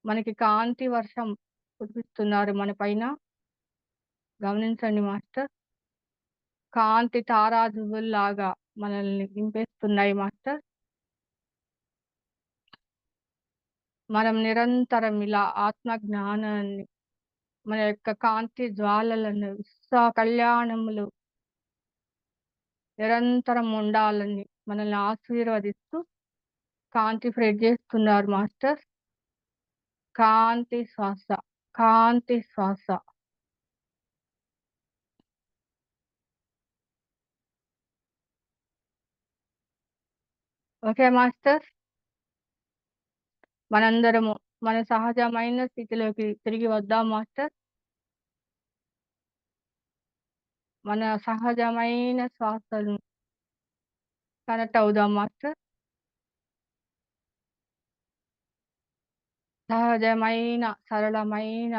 మనకి కాంతి వర్షం కురిపిస్తున్నారు మన పైన. గమనించండి మాస్టర్, కాంతి తారాజువుల్లాగా మనల్ని నింపేస్తున్నాయి మాస్టర్. మనం నిరంతరం ఇలా ఆత్మ జ్ఞానాన్ని, మన యొక్క కాంతి జ్వాలలను, విశ్వ కళ్యాణములు నిరంతరం ఉండాలని మనల్ని ఆశీర్వదిస్తూ కాంతి స్ప్రెడ్ చేస్తున్నారు మాస్టర్. కాంతి శ్వాస, కాంతి శ్వాస. ఓకే మాస్టర్, మనందరము మన సహజమైన స్థితిలోకి తిరిగి వద్దాం మాస్టర్. మన సహజమైన శ్వాసను కనెక్ట్ అవుదాం మాస్టర్. సహజమైన, సరళమైన,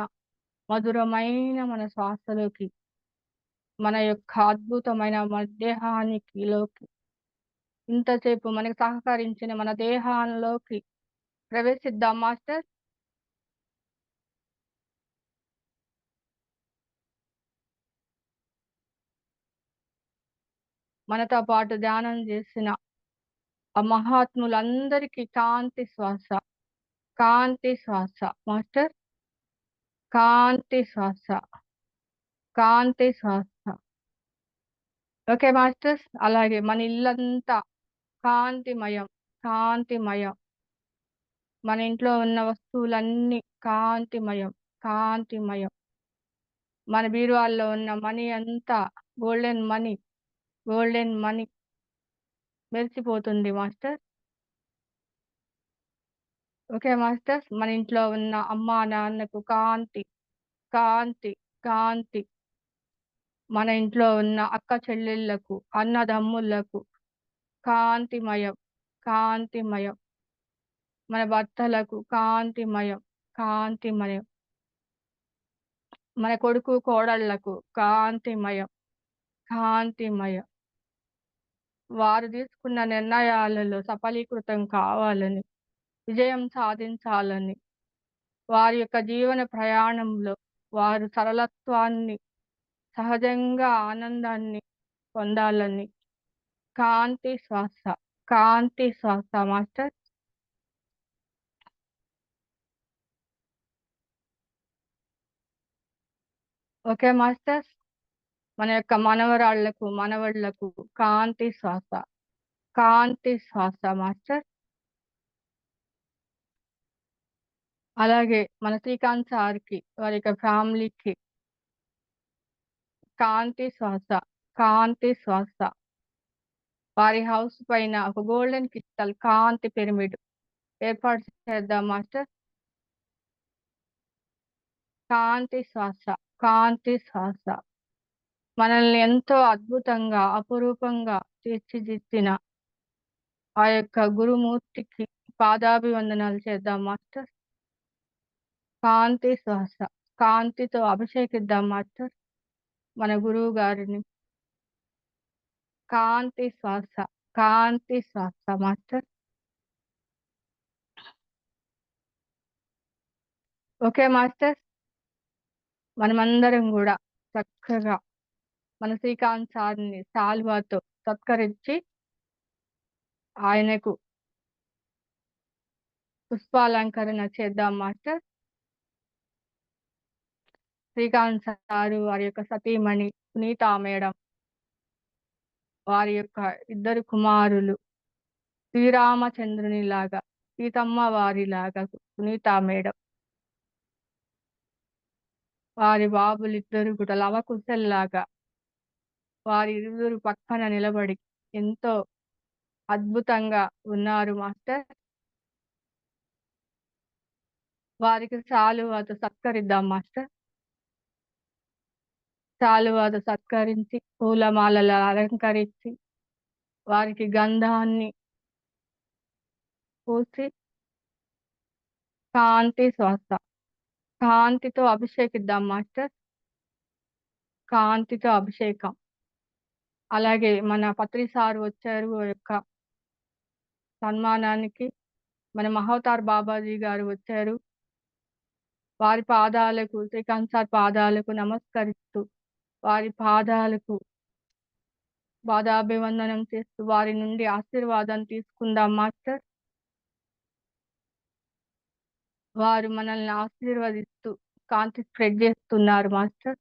మధురమైన మన శ్వాసలోకి, మన యొక్క అద్భుతమైన దేహానికిలోకి, ఇంతసేపు మనకు సహకరించిన మన దేహాల్లోకి ప్రవేశిద్దాం మాస్టర్. మనతో పాటు ధ్యానం చేసిన ఆ మహాత్ములందరికీ కాంతి శ్వాస, కాంతి శ్వాస మాస్టర్, కాంతి శ్వాస, కాంతి శ్వాస. ఓకే మాస్టర్స్, అలాగే మన ఇల్లంతా కాంతిమయం, కాంతిమయం. మన ఇంట్లో ఉన్న వస్తువులన్నీ కాంతిమయం, కాంతిమయం. మన బీరువాల్లో ఉన్న మనీ అంతా గోల్డెన్ మనీ, గోల్డెన్ మనీ మెరిసిపోతుంది మాస్టర్. ఓకే మాస్టర్స్, మన ఇంట్లో ఉన్న అమ్మా నాన్నకు కాంతి, కాంతి, కాంతి. మన ఇంట్లో ఉన్న అక్క చెల్లెళ్లకు, అన్నదమ్ముళ్లకు కాంతిమయం, కాంతిమయం. మన భర్తలకు కాంతిమయం, కాంతిమయం. మన కొడుకు కోడళ్లకు కాంతిమయం, కాంతిమయం. వారు తీసుకున్న నిర్ణయాలలో సఫలీకృతం కావాలని, విజయం సాధించాలని, వారి యొక్క జీవన ప్రయాణంలో వారు సరళత్వాన్ని, సహజంగా ఆనందాన్ని పొందాలని కాంతి శ్వాస, కాంతి శ్వాస మాస్టర్. ఓకే మాస్టర్స్, మన యొక్క మనవరాళ్లకు, మనవళ్లకు కాంతి శ్వాస, కాంతి శ్వాస మాస్టర్. అలాగే మన శ్రీకాంత్ సార్కి, వారి యొక్క ఫ్యామిలీకి కాంతి శ్వాస, కాంతి శ్వాస. వారి హౌస్ పైన ఒక గోల్డెన్ క్రిస్టల్ కాంతి పిరమిడ్ ఏర్పాటు చేద్దాం మాస్టర్. కాంతి శ్వాస, కాంతి శ్వాస. మనల్ని ఎంతో అద్భుతంగా, అపురూపంగా తీర్చిదిద్దిన ఆ యొక్క గురుమూర్తికి పాదాభివందనాలు చేద్దాం మాస్టర్. కాంతి శ్వాస, కాంతితో అభిషేకిద్దాం మాస్టర్ మన గురువు గారిని. కాంతి శ్వాస, కాంతి శ్వాస మాస్టర్. ఓకే మాస్టర్, మనమందరం కూడా చక్కగా మన శ్రీకాంత్ సార్ని సాల్వాతో సత్కరించి ఆయనకు పుష్పాలంకరణ చేద్దాం మాస్టర్. శ్రీకాంత్ సారు, వారి యొక్క సతీమణి సునీత మేడం, వారి యొక్క ఇద్దరు కుమారులు శ్రీరామచంద్రుని లాగా, సీతమ్మ వారి లాగా సునీత మేడం, వారి బాబులిద్దరూ కూడా లవకుశల్లాగా వారిరువురు పక్కన నిలబడి ఎంతో అద్భుతంగా ఉన్నారు మాస్టర్. వారికి శాలువాతో సత్కరిద్దాం మాస్టర్. శాలువాతో సత్కరించి పూలమాలలు అలంకరించి వారికి గంధాన్ని పూసి కాంతి శ్వాస కాంతితో అభిషేకిద్దాం మాస్టర్. కాంతితో అభిషేకం. అలాగే మన పత్రి సార్ వచ్చారు యొక్క సన్మానానికి. మన మహోతార్ బాబాజీ గారు వచ్చారు. వారి పాదాలకు శ్రీకాంత్ సార్ పాదాలకు నమస్కరిస్తూ వారి పాదాలకు పాదాభివందనం చేస్తూ వారి నుండి ఆశీర్వాదం తీసుకుందాం మాస్టర్. వారు మనల్ని ఆశీర్వదిస్తూ కాంతి స్ప్రెడ్ చేస్తున్నారు మాస్టర్.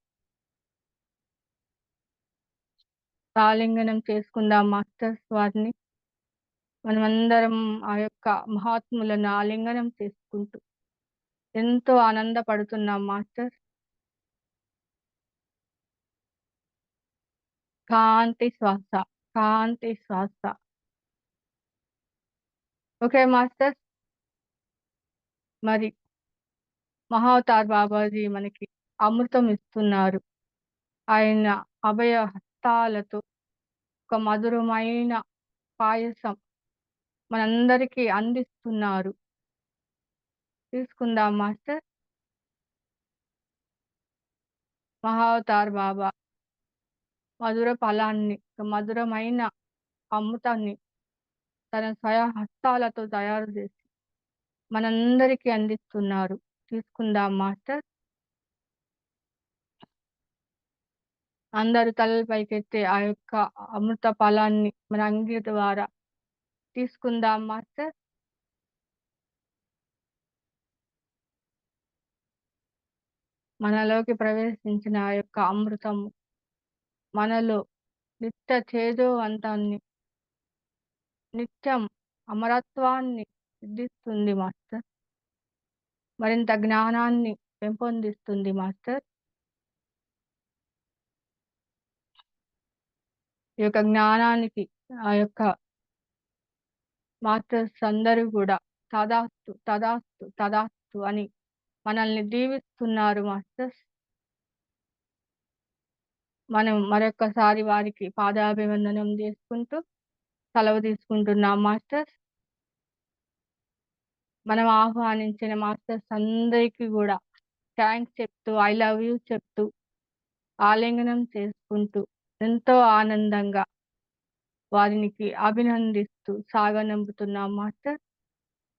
ఆలింగనం చేసుకుందాం మాస్టర్స్ వారిని. మనమందరం ఆ యొక్క మహాత్ములను ఆలింగనం చేసుకుంటూ ఎంతో ఆనందపడుతున్నాం మాస్టర్. కాంతి శ్వాస కాంతి శ్వాస. Okay masters. మరి మహావతార్ బాబాజీ మనకి అమృతం ఇస్తున్నారు. ఆయన అభయ హస్తాలతో ఒక మధురమైన పాయసం మనందరికీ అందిస్తున్నారు. తీసుకుందాం మాస్టర్. మహావతార్ బాబా మధుర ఫలాన్ని, మధురమైన అమృతాన్ని తన స్వయ హస్తాలతో తయారు చేసి మనందరికీ అందిస్తున్నారు. తీసుకుందాం మాస్టర్. అందరూ తలలు పైకెత్తి ఆ యొక్క అమృత ఫలాన్ని మన అంగి ద్వారా తీసుకుందాం మాస్టర్. మనలోకి ప్రవేశించిన ఆ యొక్క అమృతము మనలో నిత్య చేదోవంతాన్ని, నిత్యం అమరత్వాన్ని సిద్ధిస్తుంది మాస్టర్. మరింత జ్ఞానాన్ని పెంపొందిస్తుంది మాస్టర్. ఈ యొక్క జ్ఞానానికి ఆ యొక్క మాస్టర్స్ అందరూ కూడా తదాస్తు తదాస్తు తదాస్తు అని మనల్ని దీవిస్తున్నారు మాస్టర్స్. మనం మరొక్కసారి వారికి పాదాభివందనం చేసుకుంటూ సెలవు తీసుకుంటున్నాం మాస్టర్స్. మనం ఆహ్వానించిన మాస్టర్స్ అందరికీ కూడా థ్యాంక్స్ చెప్తూ, ఐ లవ్ యూ చెప్తూ, ఆలింగనం చేసుకుంటూ ఎంతో ఆనందంగా వారికి అభినందిస్తూ సాగనంపుతున్నాం మాస్టర్.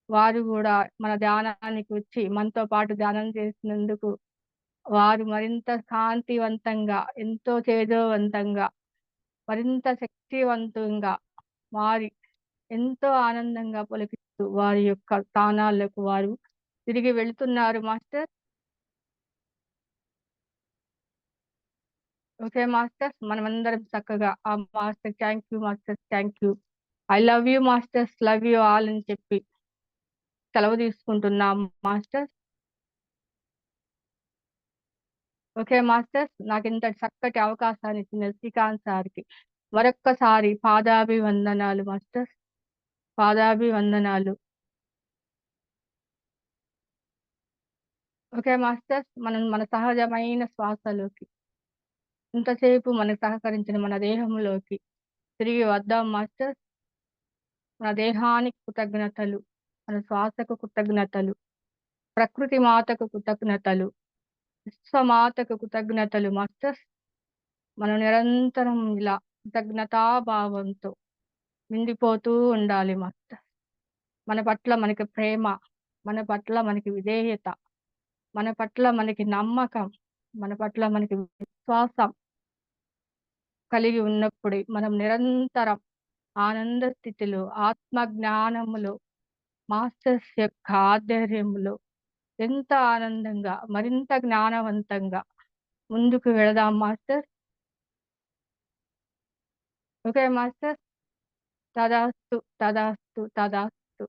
వారు కూడా మన ధ్యానానికి వచ్చి మనతో పాటు ధ్యానం చేసినందుకు వారు మరింత కాంతివంతంగా, ఎంతో తేజోవంతంగా, మరింత శక్తివంతంగా మారి ఎంతో ఆనందంగా పులకిస్తూ వారి యొక్క స్థానాలకు వారు తిరిగి వెళ్తున్నారు మాస్టర్. Okay masters. మనమందరం చక్కగా ఆ master thank you masters, thank you, I love you masters, love you all అని చెప్పి సెలవు తీసుకుంటున్నాం మాస్టర్స్. Okay masters. నాకు ఇంత చక్కటి అవకాశాన్ని ఇచ్చిన శ్రీకాంత్ సార్కి మరొక్కసారి పాదాభివందనాలు మాస్టర్స్, పాదాభివందనాలు. Okay masters. మనం మన సహజమైన శ్వాసలోకి ఇంతసేపు మనకు సహకరించిన మన దేహంలోకి తిరిగి వద్దాం మాస్టర్స్. మన దేహానికి కృతజ్ఞతలు, మన శ్వాసకు కృతజ్ఞతలు, ప్రకృతి మాతకు కృతజ్ఞతలు, విశ్వమాతకు కృతజ్ఞతలు మాస్టర్స్. మనం నిరంతరం ఇలా కృతజ్ఞతాభావంతో నిండిపోతూ ఉండాలి మాస్టర్. మన పట్ల మనకి ప్రేమ, మన పట్ల మనకి విధేయత, మన పట్ల మనకి నమ్మకం, మన పట్ల మనకి విశ్వాసం కలిగి ఉన్నప్పుడే మనం నిరంతరం ఆనంద స్థితిలో, ఆత్మ జ్ఞానములో, మాస్టర్స్ యొక్క ఆధ్వర్యంలో ఎంత ఆనందంగా, మరింత జ్ఞానవంతంగా ముందుకు వెళదాం మాస్టర్. Okay master. తదాస్తు తదాస్తు తదాస్తు.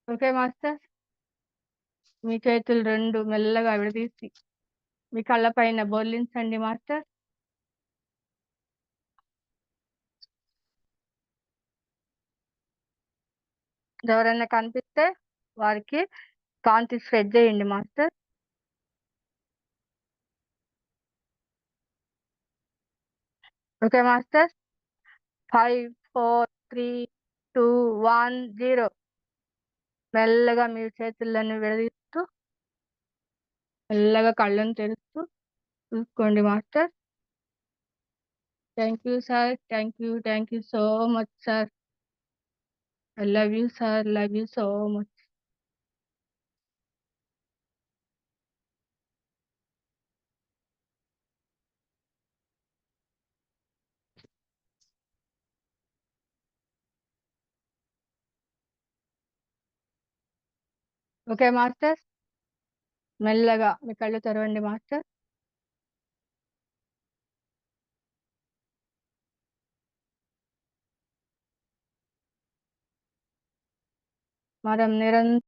Okay master. మీ చేతులు 2 మెల్లగా విడదీసి మీ కళ్ళపైన బోర్లించండి మాస్టర్. ఎవరైనా కనిపిస్తే వారికి కాంతి స్ప్రెడ్ చేయండి మాస్టర్. Okay master. 5, 4, 3, 2, 1, 0. మెల్లగా మీ చేతులను విడదీస్తూ మెల్లగా కళ్ళను తెరుస్తూ చూసుకోండి master. Thank you sir. Thank you so much sir. I love you sir. Love you so much. Okay master. మెల్లగా మీ కళ్ళు తెరవండి మాస్టర్. మనం నిరంతరం